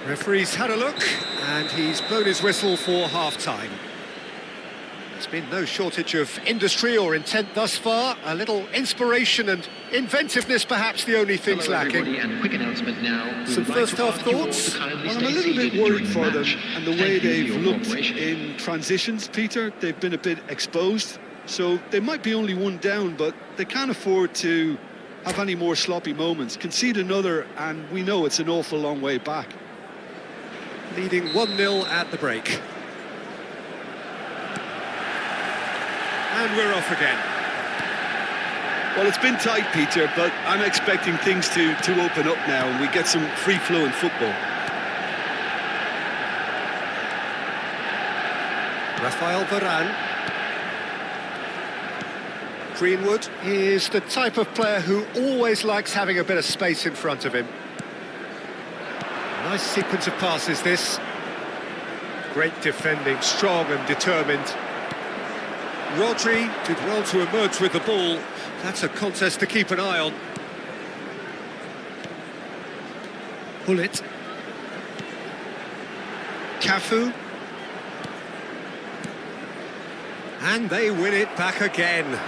Referee's had a look, and he's blown his whistle for half-time. There's been no shortage of industry or intent thus far. A little inspiration and inventiveness, perhaps the only things Hello, lacking. everybody, and quick announcement now. Some first-half thoughts? Well, I'm a little bit worried for them and the way they've looked in transitions, Peter. They've been a bit exposed, so they might be only one down, but they can't afford to have any more sloppy moments. Concede another, and we know it's an awful long way back. Leading 1-0 at the break. And we're off again. Well, it's been tight, Peter, but I'm expecting things to open up now and we get some free-flowing football. Rafael Varane. Greenwood is the type of player who always likes having a bit of space in front of him. Nice sequence of passes, this. Great defending, strong and determined. Rodri did well to emerge with the ball. That's a contest to keep an eye on. Gullit. Cafu. And they win it back again.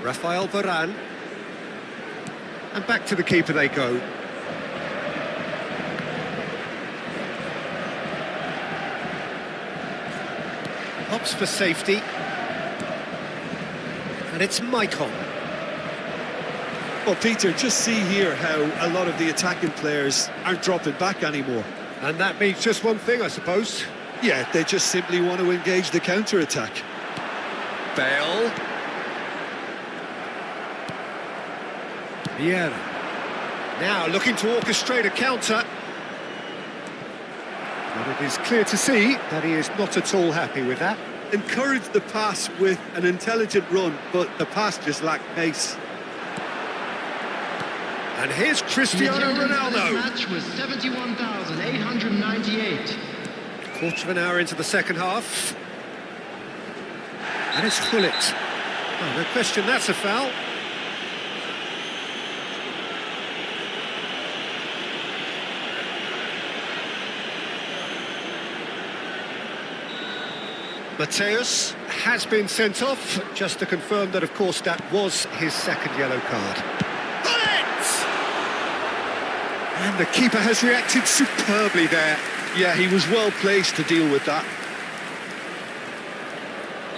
Rafael Varane. And back to the keeper they go. Opts for safety. And it's Maicon. Well, Peter, just see here how a lot of the attacking players aren't dropping back anymore. And that means just one thing, I suppose. Yeah, they just simply want to engage the counter-attack. Bale. Vieira. Now looking to orchestrate a counter. But it is clear to see that he is not at all happy with that. Encouraged the pass with an intelligent run, but the pass just lacked pace. And here's Cristiano Ronaldo. The match was 71,898. Quarter of an hour into the second half. And it's Gullit. Oh, no question, that's a foul. Mateus has been sent off, just to confirm that, of course, that was his second yellow card. Gullit! And the keeper has reacted superbly there. Yeah, he was well placed to deal with that.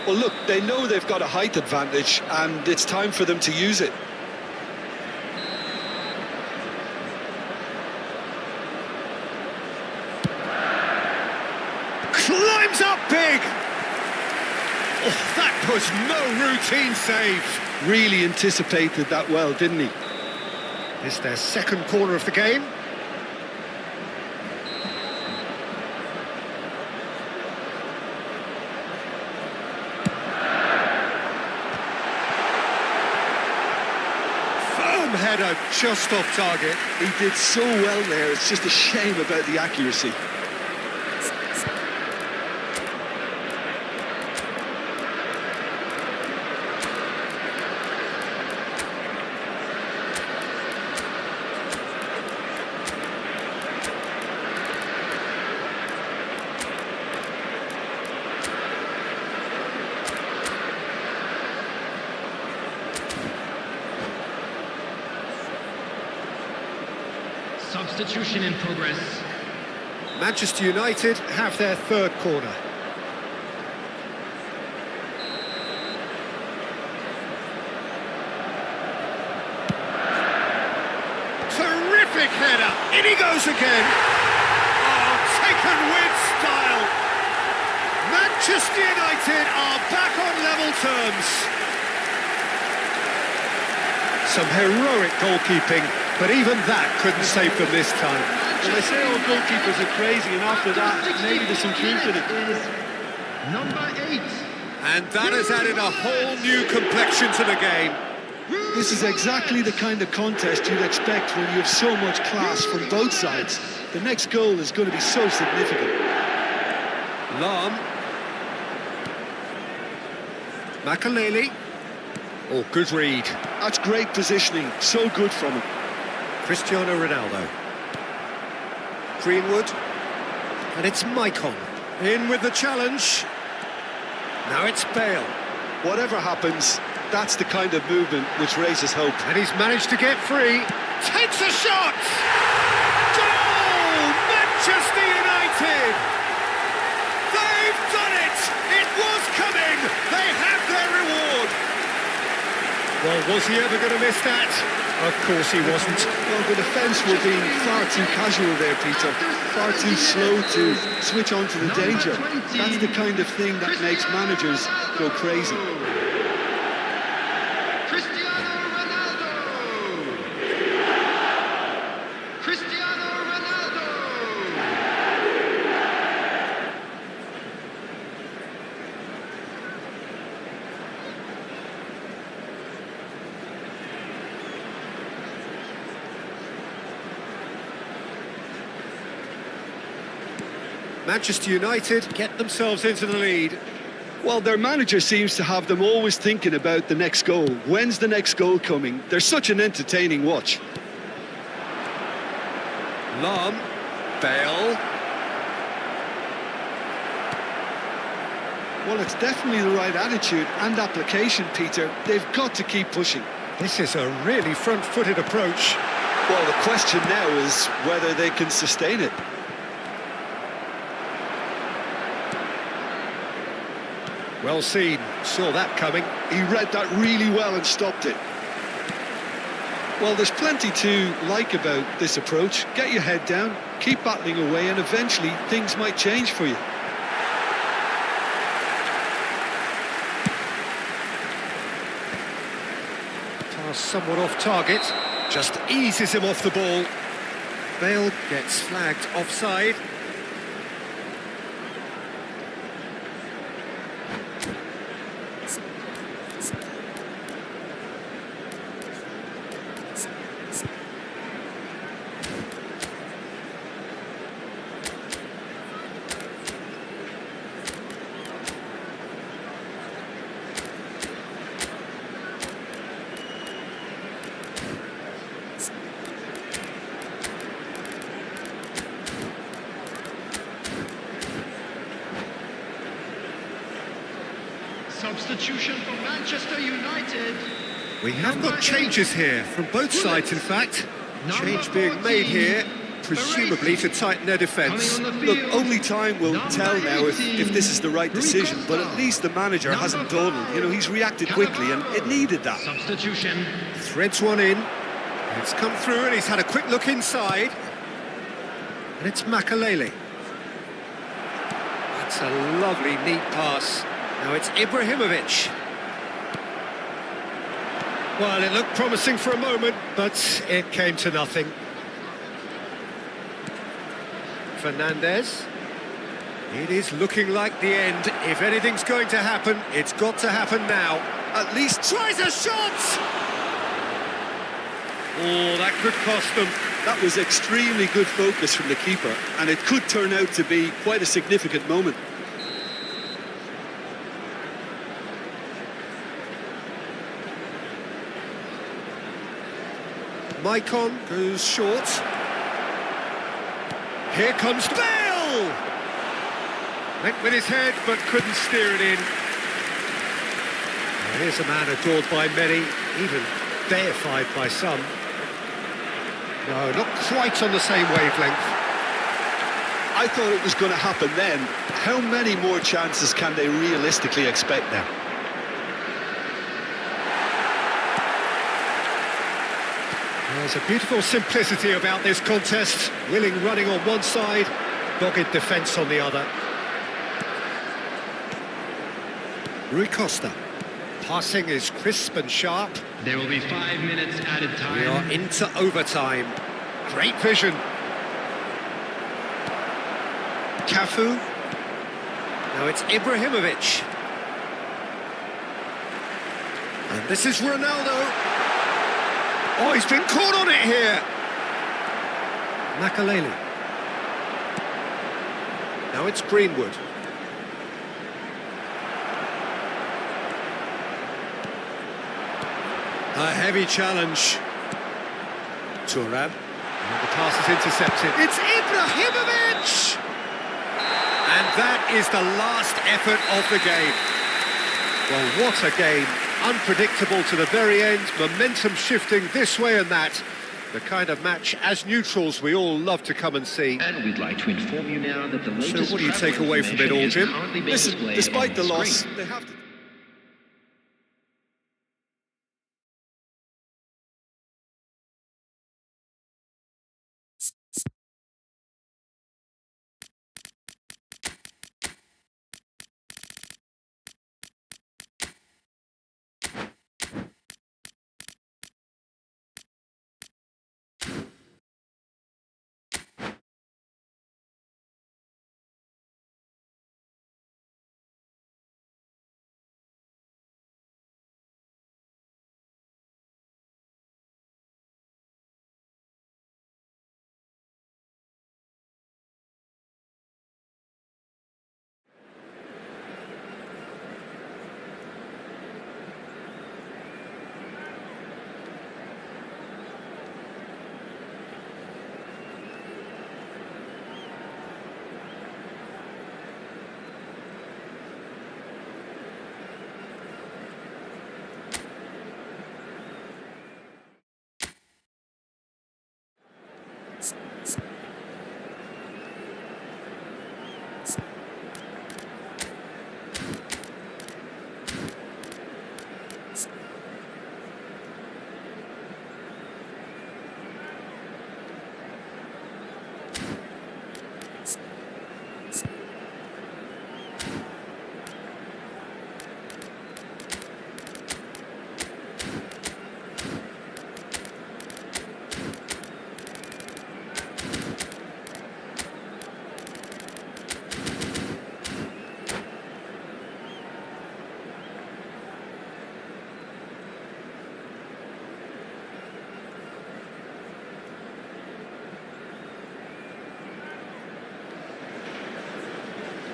Well, look, they know they've got a height advantage, and it's time for them to use it. climbs up big! Oh, that was no routine save. Really anticipated that well, didn't he? It's their second corner of the game. Firm header, just off target. He did so well there, it's just a shame about the accuracy. Substitution in progress. Manchester United have their third corner. Terrific header! In he goes again! Oh, taken with style! Manchester United are back on level terms. Some heroic goalkeeping, but even that couldn't save them this time. Well, they say all goalkeepers are crazy, and after that, maybe there's some truth in it. Number 8. And that has added a whole new complexion to the game. This is exactly the kind of contest you'd expect when you have so much class from both sides. The next goal is going to be so significant. Lam. Makaleli. Oh, good read. That's great positioning, so good from him. Cristiano Ronaldo. Greenwood. And it's Maicon. In with the challenge. Now it's Bale. Whatever happens, that's the kind of movement which raises hope. And he's managed to get free. Takes a shot! Goal! Manchester United! They've done it! It was coming! They have their reward! Well, was he ever going to miss that? Of course he wasn't. Well, the defence were being far too casual there, Peter. Far too slow to switch on to the danger. That's the kind of thing that makes managers go crazy. Cristiano Ronaldo! Cristiano Ronaldo! Manchester United get themselves into the lead. Well, their manager seems to have them always thinking about the next goal. When's the next goal coming? They're such an entertaining watch. Lam. Bale. Well, it's definitely the right attitude and application, Peter. They've got to keep pushing. This is a really front-footed approach. Well, the question now is whether they can sustain it. Well seen, saw that coming. He read that really well and stopped it. Well, there's plenty to like about this approach. Get your head down, keep battling away, and eventually things might change for you. Pass somewhat off target, just eases him off the ball. Bale gets flagged offside. Substitution for Manchester United. We have got changes here, from both sides in fact. Change being made here, presumably to tighten their defence. Look, only time will tell now if this is the right decision, but at least the manager hasn't dawdled. You know, he's reacted quickly, and it needed that. Substitution. Threads one in. It's come through and he's had a quick look inside. And it's Makaleli. That's a lovely, neat pass. Now it's Ibrahimovic. Well, it looked promising for a moment, but it came to nothing. Fernandez. It is looking like the end. If anything's going to happen, it's got to happen now. At least Tries a shot! Oh, that could cost them. that was extremely good focus from the keeper, and it could turn out to be quite a significant moment. Maicon goes short. Here comes Bale! Went with his head, but couldn't steer it in. Here's a man adored by many, even deified by some. No, not quite on the same wavelength. I thought it was going to happen then. How many more chances can they realistically expect now? There's a beautiful simplicity about this contest. Willing running on one side, dogged defence on the other. Rui Costa. Passing is crisp and sharp. There will be 5 minutes added time. We are into overtime. Great vision. Cafu. Now it's Ibrahimovic. And this is Ronaldo. Oh, he's been caught on it here. Makaleli. Now it's Greenwood. A heavy challenge. Thuram. And the pass is intercepted. It's Ibrahimovic! And that is the last effort of the game. Well, what a game. Unpredictable to the very end. Momentum shifting this way and that. The kind of match, as neutrals, we all love to come and see. And we'd like to inform you now that the latest So what do you take travel away from it all, information is Jim? currently being Listen, displayed despite on the loss, screen. they have to...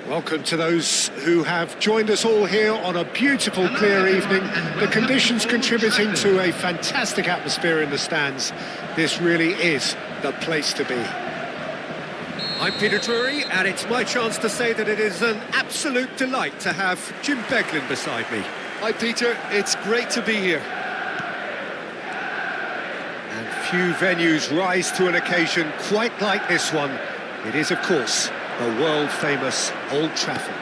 Welcome to those who have joined us all here on a beautiful, clear evening. The conditions contributing to a fantastic atmosphere in the stands. This really is the place to be. I'm Peter Drury, and it's my chance to say that it is an absolute delight to have Jim Beglin beside me. Hi, Peter. It's great to be here. And few venues rise to an occasion quite like this one. It is, of course, the world-famous Old Trafford.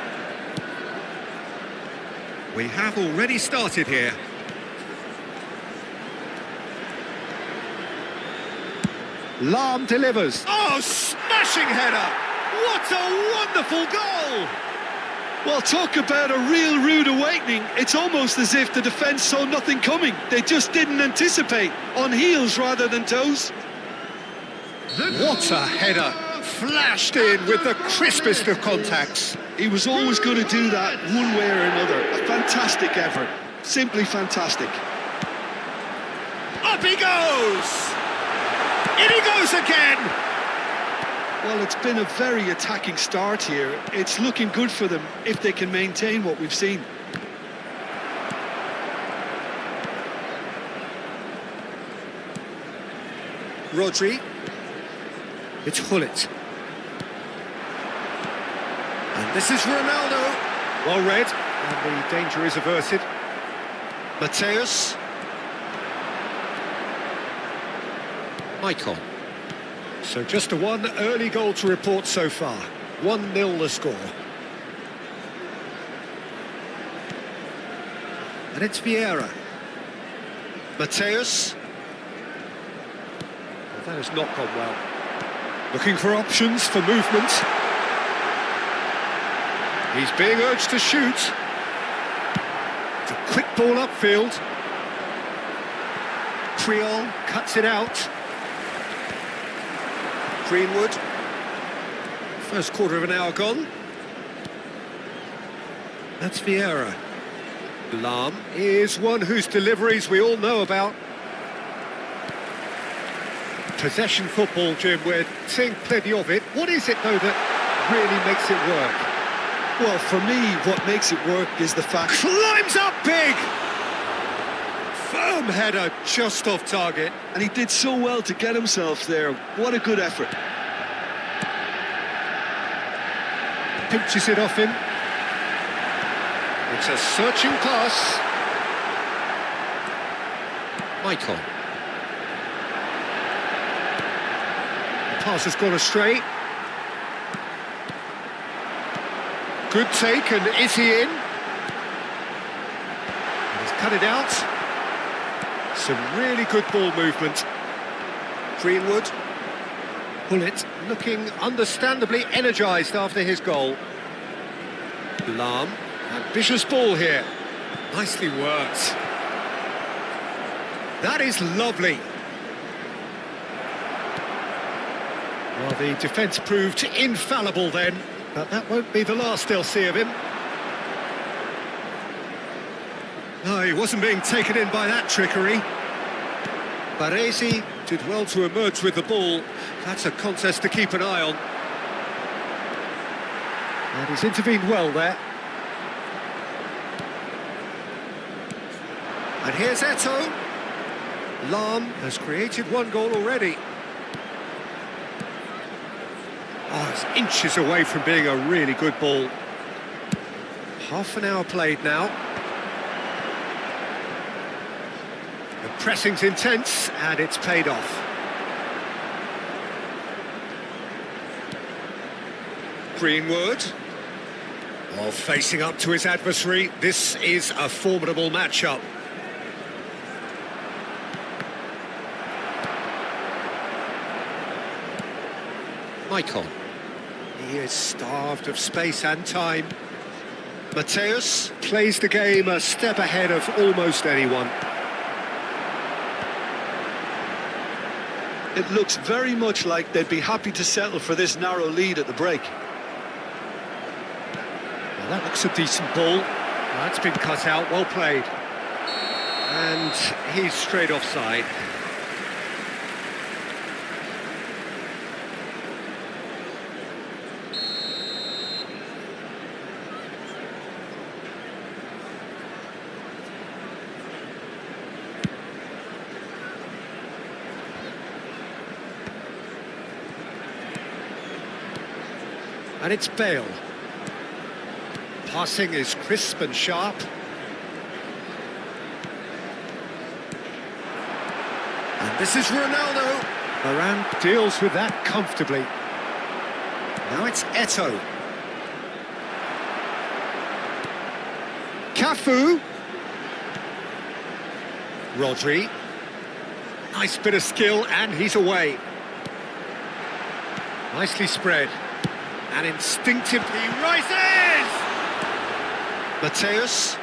We have already started here. Lahm delivers. Oh, smashing header! What a wonderful goal! Well, talk about a real rude awakening. It's almost as if the defence saw nothing coming. They just didn't anticipate, on heels rather than toes. What a header! Flashed in with the crispest of contacts. He was always going to do that one way or another. A fantastic effort. Simply fantastic. Up he goes! In he goes again! Well, it's been a very attacking start here. It's looking good for them if they can maintain what we've seen. Rodri. It's Hullet. And this is Ronaldo. Well read, and the danger is averted. Mateus. Michael. So just a one early goal to report so far. 1-0 the score. And it's Vieira. Mateus. Well, that has not gone well. Looking for options for movement. He's being urged to shoot. It's a quick ball upfield. Creole cuts it out. Greenwood. First quarter of an hour gone. That's Vieira. Lam is one whose deliveries we all know about. Possession football, Jim, we're seeing plenty of it. What is it, though, that really makes it work? Well, for me, what makes it work is the fact... Climbs up big! Firm header, just off target. And he did so well to get himself there. What a good effort. Pinches it off him. It's a searching pass. Michael. The pass has gone astray. Good take, and is he in? And he's cut it out. Some really good ball movement. Greenwood. Hullet looking understandably energised after his goal. Lam. Ambitious ball here. Nicely worked. That is lovely. Well, the defence proved infallible then, but that won't be the last they'll see of him. No, he wasn't being taken in by that trickery. Baresi did well to emerge with the ball. That's a contest to keep an eye on. And he's intervened well there. And here's Eto'o. Lam has created one goal already. Oh, it's inches away from being a really good ball. Half an hour played now. The pressing's intense, and it's paid off. Greenwood. Oh, facing up to his adversary. This is a formidable matchup. Michael. He is starved of space and time. Mateus plays the game a step ahead of almost anyone. It looks very much like they'd be happy to settle for this narrow lead at the break. Well, that looks a decent ball. That's been cut out, well played. And he's straight offside. And it's Bale. Passing is crisp and sharp. And this is Ronaldo. Varane deals with that comfortably. Now it's Eto'o. Cafu. Rodri. Nice bit of skill, and he's away. Nicely spread. And instinctively rises! Mateus.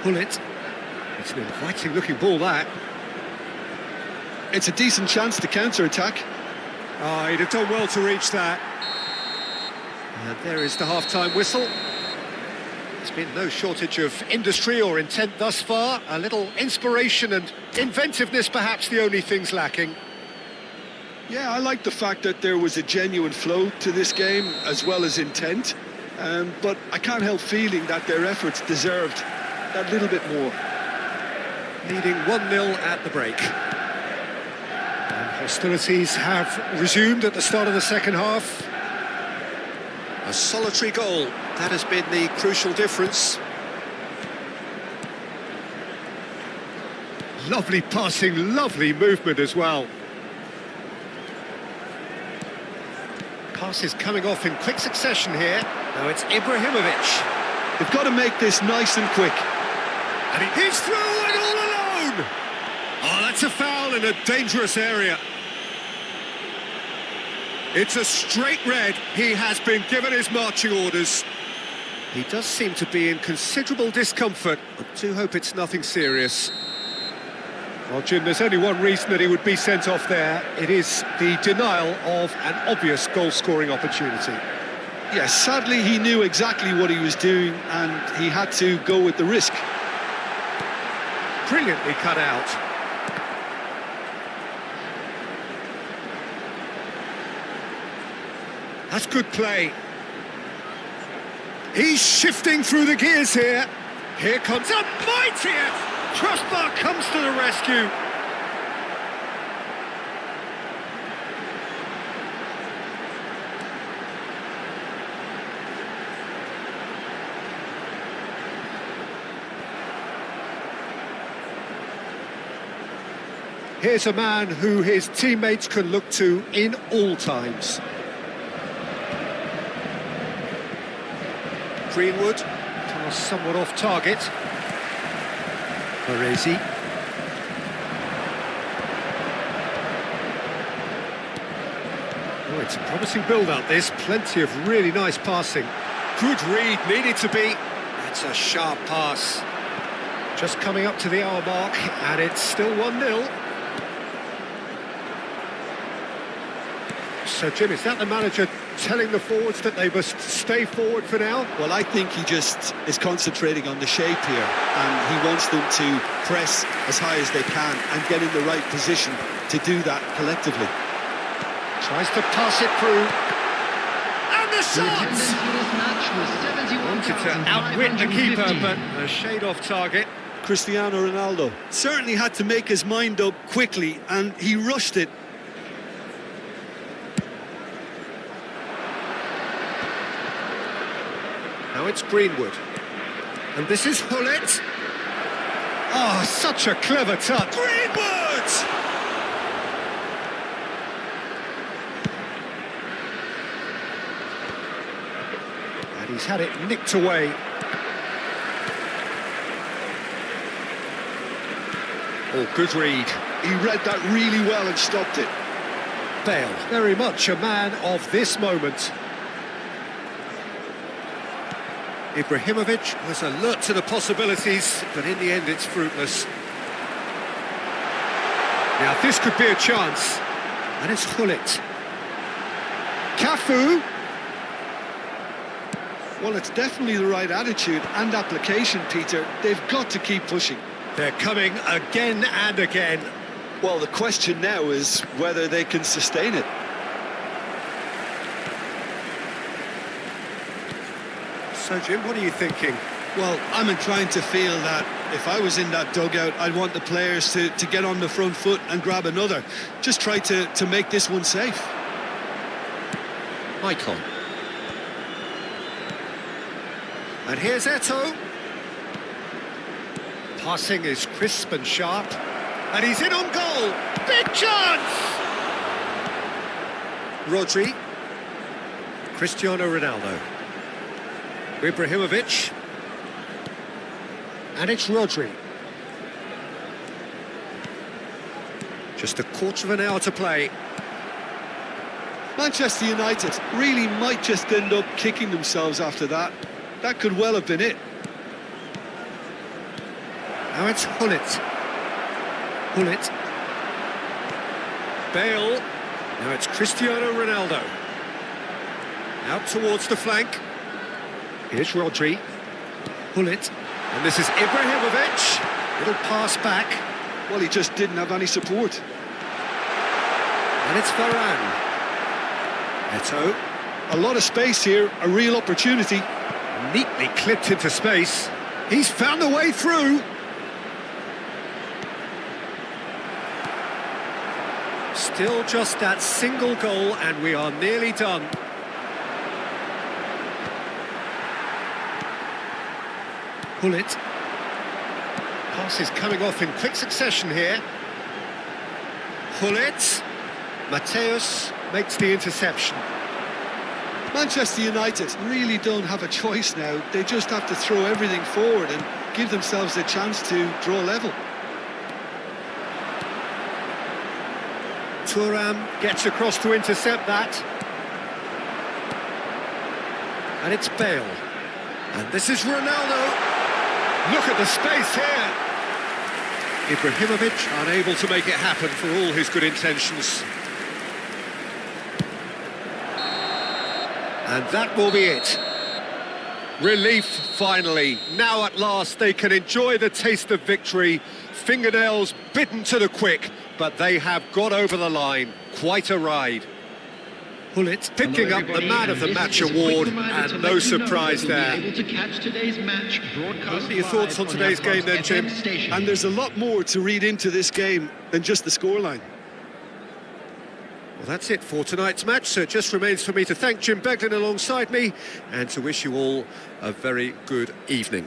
Pull it. It's an inviting looking ball, that. It's a decent chance to counter-attack. Oh, he'd have done well to reach that. And there is the half-time whistle. There's been no shortage of industry or intent thus far. A little inspiration and inventiveness, perhaps the only things lacking. Yeah, I like the fact that there was a genuine flow to this game, as well as intent. But I can't help feeling that their efforts deserved that little bit more. Leading 1-0 at the break. And hostilities have resumed at the start of the second half. A solitary goal, that has been the crucial difference. Lovely passing, lovely movement as well. Passes coming off in quick succession here. Now it's Ibrahimovic. They've got to make this nice and quick. And he's through and all alone! Oh, that's a foul in a dangerous area. It's a straight red. He has been given his marching orders. He does seem to be in considerable discomfort. I do hope it's nothing serious. Well, Jim, there's only one reason that he would be sent off there. It is the denial of an obvious goal-scoring opportunity. Yes, sadly he knew exactly what he was doing and he had to go with the risk. Brilliantly cut out. That's good play. He's shifting through the gears here. Here comes a mighty crossbar, comes to the rescue. Here's a man who his teammates can look to in all times. Greenwood, pass somewhat off target. Baresi. Oh, it's a promising build-up, this. Plenty of really nice passing. Good read, needed to be. That's a sharp pass. Just coming up to the hour mark, and it's still 1-0. So, Jim, is that the manager telling the forwards that they must stay forward for now? Well, I think he just is concentrating on the shape here, and he wants them to press as high as they can and get in the right position to do that collectively. Tries to pass it through. And the shot! Wanted to outwit the keeper, but a shade off target. Cristiano Ronaldo certainly had to make his mind up quickly, and he rushed it. Now it's Greenwood. And this is Hullet. Oh, such a clever touch. Greenwood! And he's had it nicked away. Oh, good read. He read that really well and stopped it. Bale, very much a man of this moment. Ibrahimovic was alert to the possibilities, but in the end it's fruitless. Now this could be a chance, and it's Hullet. Cafu. Well, it's definitely the right attitude and application, Peter. They've got to keep pushing. They're coming again and again. Well, the question now is whether they can sustain it. So, Jim, what are you thinking? Well, I'm inclined to feel that if I was in that dugout, I'd want the players to get on the front foot and grab another. Just try to make this one safe. Michael. And here's Eto'o. Passing is crisp and sharp. And he's in on goal. Big chance! Rodri. Cristiano Ronaldo. Ibrahimovic. And it's Rodri. Just a quarter of an hour to play. Manchester United really might just end up kicking themselves after that. That could well have been it. Now it's Hullet. Hullet. Bale. Now it's Cristiano Ronaldo. Out towards the flank. Here's Rodri. Hullet. And this is Ibrahimovic. Little pass back. Well, he just didn't have any support. And it's Varane. Neto. A lot of space here, a real opportunity. Neatly clipped into space. He's found a way through. Still just that single goal and we are nearly done. Hullet. Pass is coming off in quick succession here. Hullet. Mateus makes the interception. Manchester United really don't have a choice now. They just have to throw everything forward and give themselves a chance to draw level. Thuram gets across to intercept that. And it's Bale. And this is Ronaldo. Look at the space here. Ibrahimovic unable to make it happen for all his good intentions. And that will be it. Relief, finally. Now at last they can enjoy the taste of victory. Fingernails bitten to the quick, but they have got over the line. Quite a ride. Hullet picking up the Man of the Match award, and no surprise there. What are your thoughts on today's game then, Jim? And there's a lot more to read into this game than just the scoreline. Well, that's it for tonight's match, so it just remains for me to thank Jim Beglin alongside me and to wish you all a very good evening.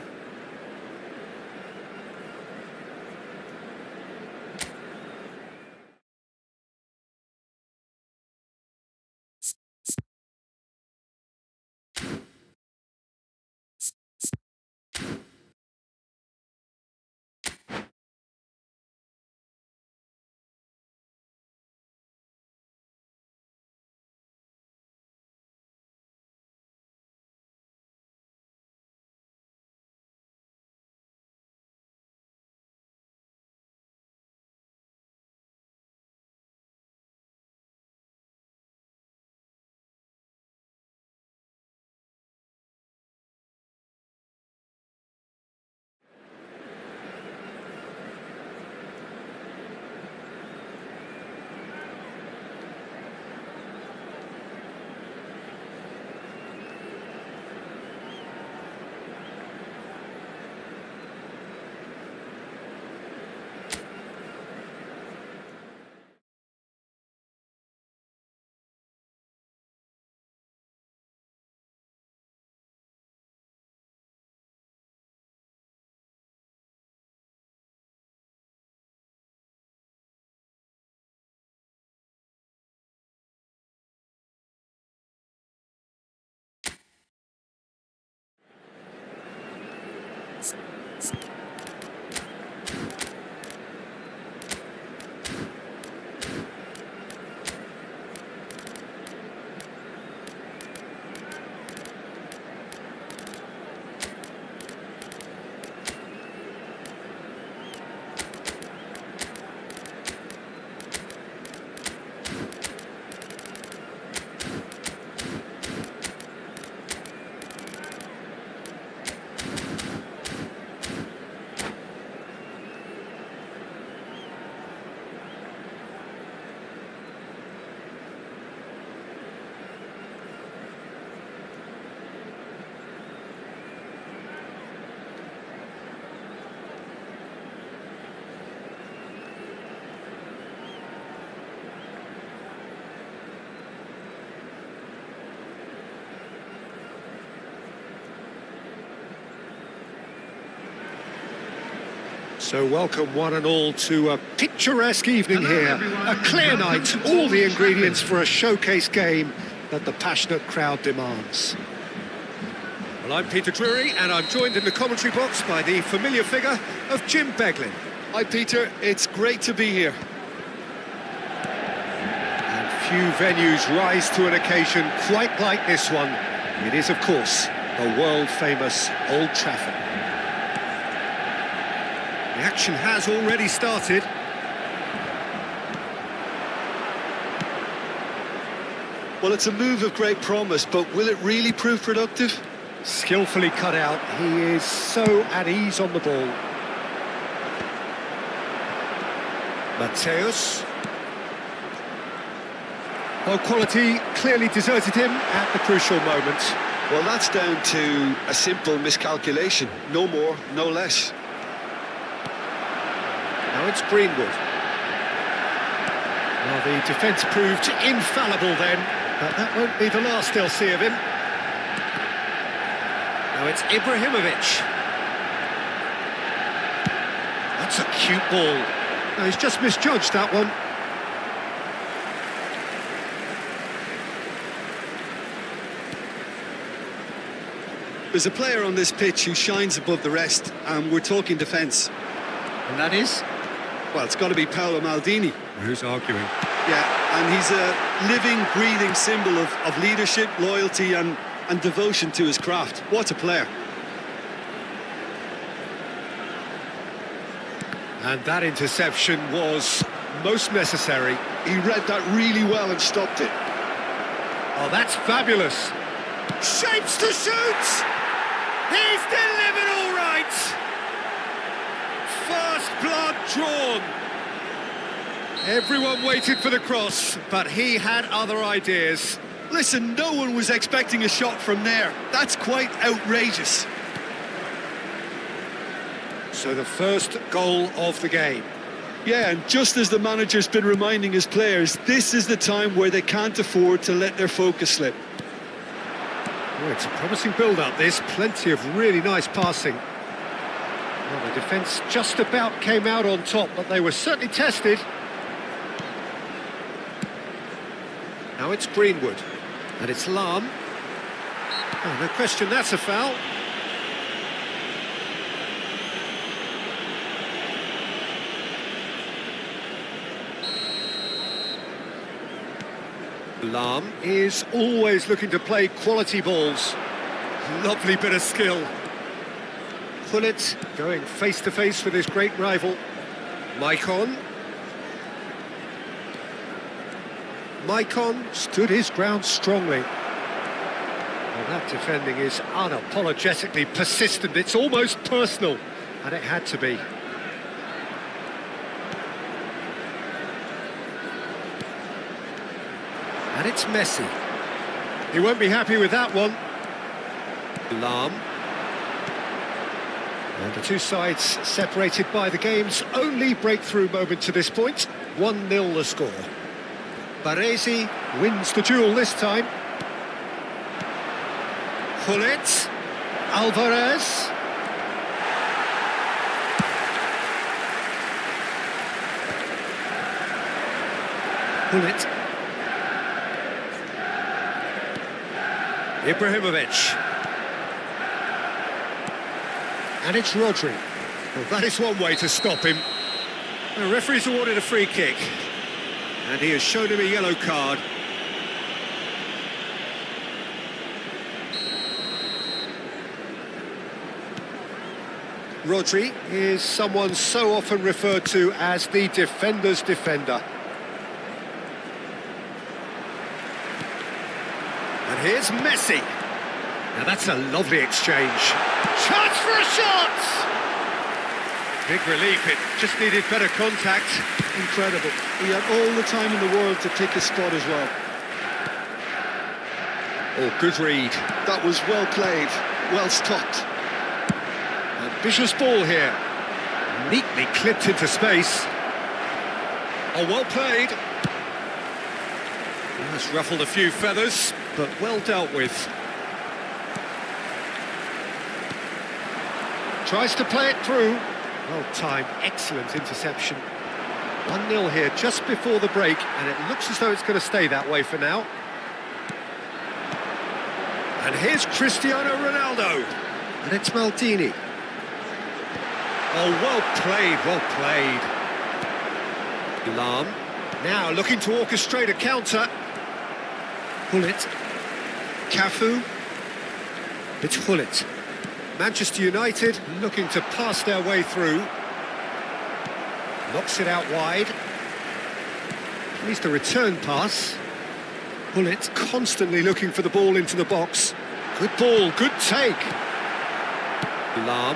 So welcome one and all to a picturesque evening here. A clear night, all the ingredients for a showcase game that the passionate crowd demands. Well, I'm Peter Drury and I'm joined in the commentary box by the familiar figure of Jim Beglin. Hi Peter, it's great to be here. And few venues rise to an occasion quite like this one. It is, of course, the world-famous Old Trafford. We action has already started. Well, it's a move of great promise, but will it really prove productive? Skillfully cut out. He is so at ease on the ball. Mateus. Well, quality clearly deserted him at the crucial moment. Well, that's down to a simple miscalculation. No more, no less. Now it's Greenwood. Well, the defence proved infallible then, but that won't be the last they'll see of him. Now it's Ibrahimovic. That's a cute ball. No, he's just misjudged that one. There's a player on this pitch who shines above the rest, and we're talking defence. And that is? Well, it's got to be Paolo Maldini. Who's arguing? Yeah, and he's a living, breathing symbol of leadership, loyalty and devotion to his craft. What a player. And that interception was most necessary. He read that really well and stopped it. Oh, that's fabulous. Shapes to shoot! He's delivered all right! First blood drawn. Everyone waited for the cross, but he had other ideas. Listen, no one was expecting a shot from there. That's quite outrageous. So the first goal of the game. Yeah, and just as the manager's been reminding his players, this is the time where they can't afford to let their focus slip. Oh, it's a promising build-up, this. Plenty of really nice passing. Well, the defence just about came out on top, but they were certainly tested. Now it's Greenwood. And it's Lahm. Oh, no question, that's a foul. Lahm is always looking to play quality balls. Lovely bit of skill. Gullit going face-to-face with his great rival. Maicon. Maicon stood his ground strongly. Well, that defending is unapologetically persistent. It's almost personal, and it had to be. And it's Messi. He won't be happy with that one. Lahm. And the two sides separated by the game's only breakthrough moment to this point. 1-0 the score. Baresi wins the duel this time. Gullit. Alvarez. Gullit. Ibrahimovic. And it's Rodri. Well, that is one way to stop him. The referee's awarded a free kick. And he has shown him a yellow card. Rodri is someone so often referred to as the defender's defender. And here's Messi. Now that's a lovely exchange. Chance for a shot! Big relief, it just needed better contact. Incredible. He had all the time in the world to pick his spot as well. Oh, good read. That was well played, well stopped. Ambitious ball here. Neatly clipped into space. Oh, well played. That's ruffled a few feathers, but well dealt with. Tries to play it through. Well timed, excellent interception. 1-0 here just before the break, and it looks as though it's going to stay that way for now. And here's Cristiano Ronaldo. And it's Maldini. Oh, well played, well played. Lahm. Now looking to orchestrate a counter. Gullit. Cafu. It's Gullit. Manchester United looking to pass their way through. Knocks it out wide. At least a return pass. Bullet constantly looking for the ball into the box. Good ball, good take. Lam.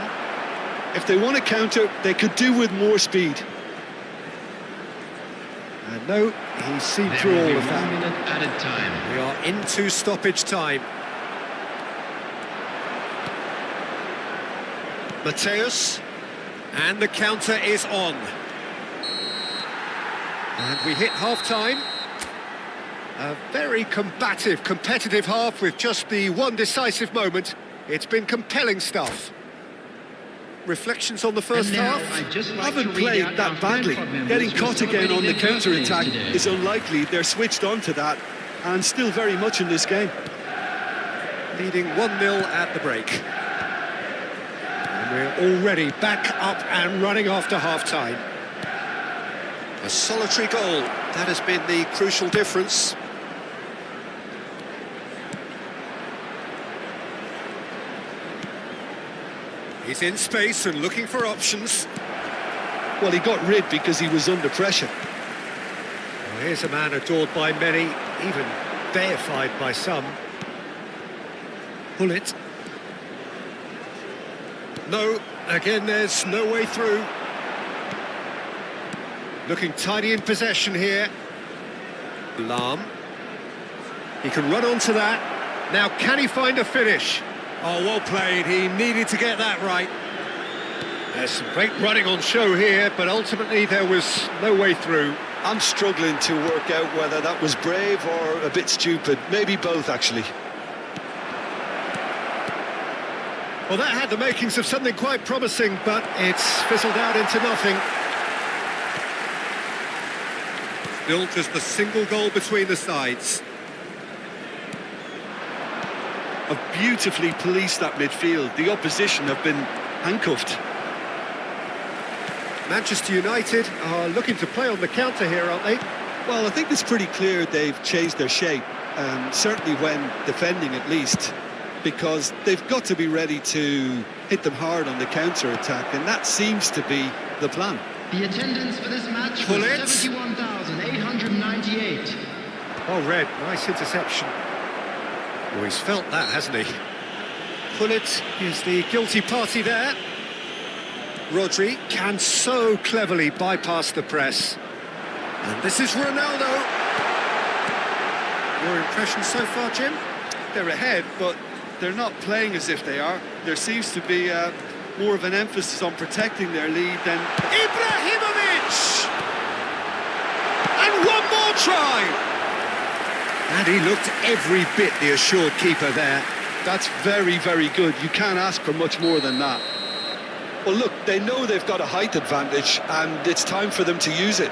If they want to counter, they could do with more speed. And no, he's seen There through will all be of 1 that. minute added time. We are into stoppage time. Mateus, and the counter is on. And we hit half-time. A very combative, competitive half with just the one decisive moment. It's been compelling stuff. Reflections on the first And now, half? I'd just like Haven't to read played out that our badly. fan club members Getting who caught again celebrated on the their birthdays counter-attack today. is unlikely. They're switched on to that and still very much in this game. Leading 1-0 at the break. And we're already back up and running after half-time. A solitary goal. That has been the crucial difference. He's in space and looking for options. Well, he got rid because he was under pressure. Well, here's a man adored by many, even deified by some. Bullet. No, again there's no way through. Looking tidy in possession here. Lam. He can run onto that. Now can he find a finish? Oh, well played, he needed to get that right. There's some great running on show here, but ultimately there was no way through. I'm struggling to work out whether that was brave or a bit stupid. Maybe both, actually. Well, that had the makings of something quite promising, but it's fizzled out into nothing. Still just a single goal between the sides. Have beautifully policed that midfield. The opposition have been handcuffed. Manchester United are looking to play on the counter here, aren't they? Well, I think it's pretty clear they've changed their shape, certainly when defending at least, because they've got to be ready to hit them hard on the counter-attack, and that seems to be the plan. The attendance for this match Pull was it. 71,898. Oh, Red, nice interception. Oh, he's felt that, hasn't he? Pullet is the guilty party there. Rodri can so cleverly bypass the press. And this is Ronaldo. Your impression so far, Jim? They're ahead, but they're not playing as if they are. There seems to be more of an emphasis on protecting their lead than... Ibrahimovic! And one more try! And he looked every bit the assured keeper there. That's very, very good. You can't ask for much more than that. Well, look, they know they've got a height advantage, and it's time for them to use it.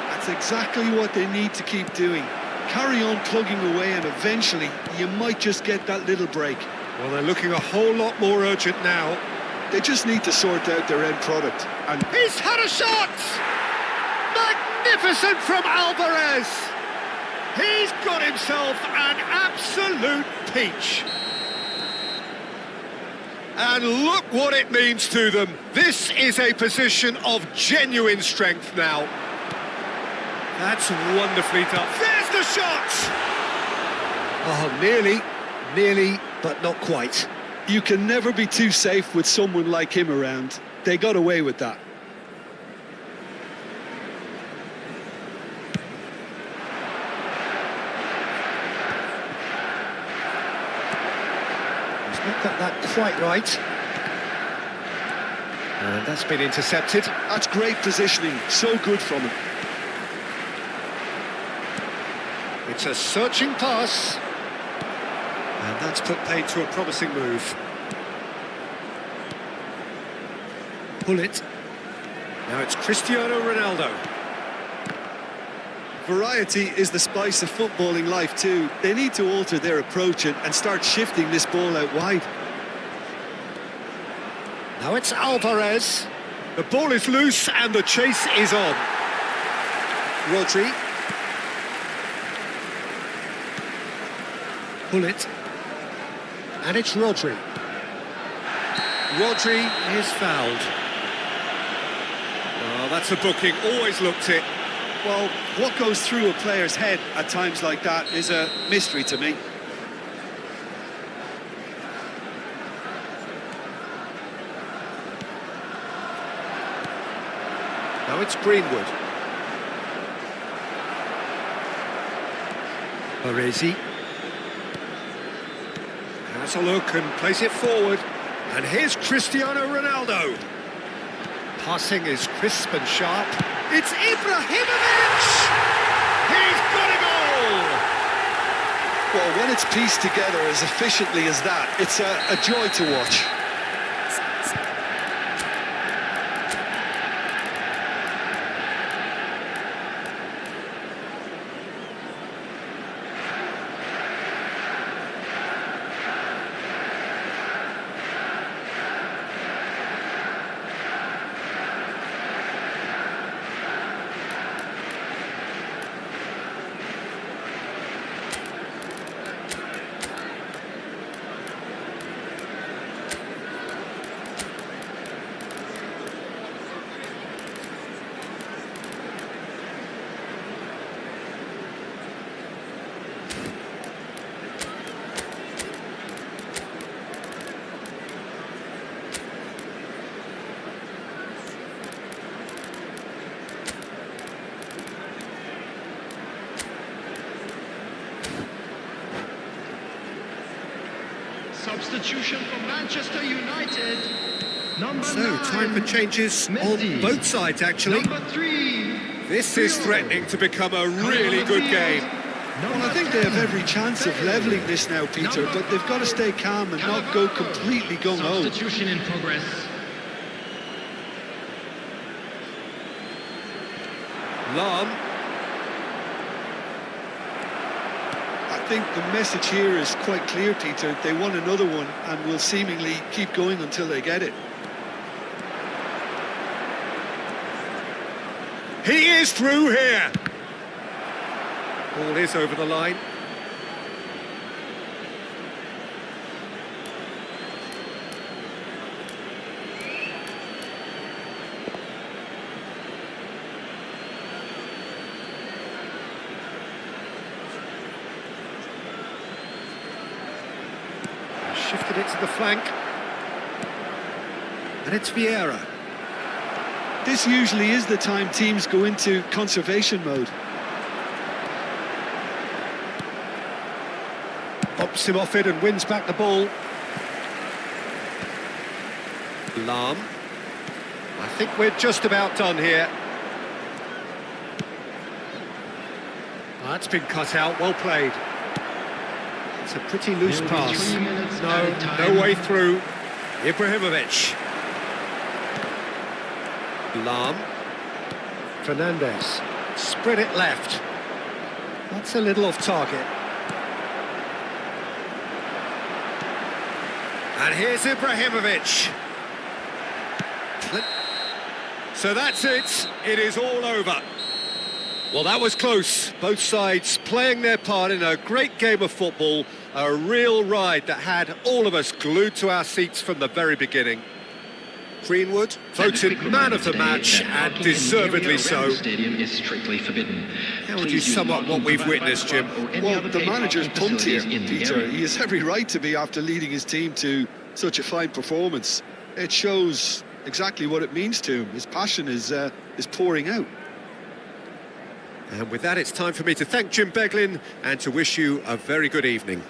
That's exactly what they need to keep doing. Carry on plugging away, and eventually you might just get that little break. Well, they're looking a whole lot more urgent now. They just need to sort out their end product. And He's had a shot! Magnificent from Alvarez! He's got himself an absolute peach. And look what it means to them. This is a position of genuine strength now. That's wonderfully done. There's the shot! Oh, nearly, but not quite. you can never be too safe with someone like him around. They got away with that. He's not got that quite right. And that's been intercepted. That's great positioning. So good from him. It's a searching pass. And that's put paid to a promising move. Pull it. Now it's Cristiano Ronaldo. Variety is the spice of footballing life too. They need to alter their approach and start shifting this ball out wide. Now it's Alvarez. The ball is loose and the chase is on. Rodri. Pull it. And it's Rodri. Rodri is fouled. Oh, that's a booking, always looked it. Well, what goes through a player's head at times like that is a mystery to me. Now it's Greenwood. Baresi has a look and plays it forward. And here's Cristiano Ronaldo. Passing is crisp and sharp. It's Ibrahimovic! He's got a goal! Well, when it's pieced together as efficiently as that, it's a joy to watch. Substitution for Manchester United. Number So, 9. time for changes Messi. on both sides, actually. Number 3. This is threatening to become a really good game. Well, I think they have every chance of levelling this now, Peter, but they've got to stay calm and not go completely gung-ho. Substitution in progress. Lam. I think the message here is quite clear, Peter. They want another one and will seemingly keep going until they get it. He is through here. Ball is over the line. Shifted it to the flank. And it's Vieira. This usually is the time teams go into conservation mode. Pops him off it and wins back the ball. Lam. I think we're just about done here. That's been cut out, well played. It's a pretty loose There will be pass. 3 minutes added time. No way through. Ibrahimovic. Lam. Fernandez. Spread it left. That's a little off target. And here's Ibrahimovic. So that's it. It is all over. Well, that was close. Both sides playing their part in a great game of football. A real ride that had all of us glued to our seats from the very beginning. Greenwood voted man of the match, and deservedly so. Stadium is strictly forbidden. How would you sum up what we've witnessed, Jim? Well, the manager's pumped here, Peter. He has every right to be after leading his team to such a fine performance. It shows exactly what it means to him. His passion is pouring out. And with that, it's time for me to thank Jim Beglin and to wish you a very good evening.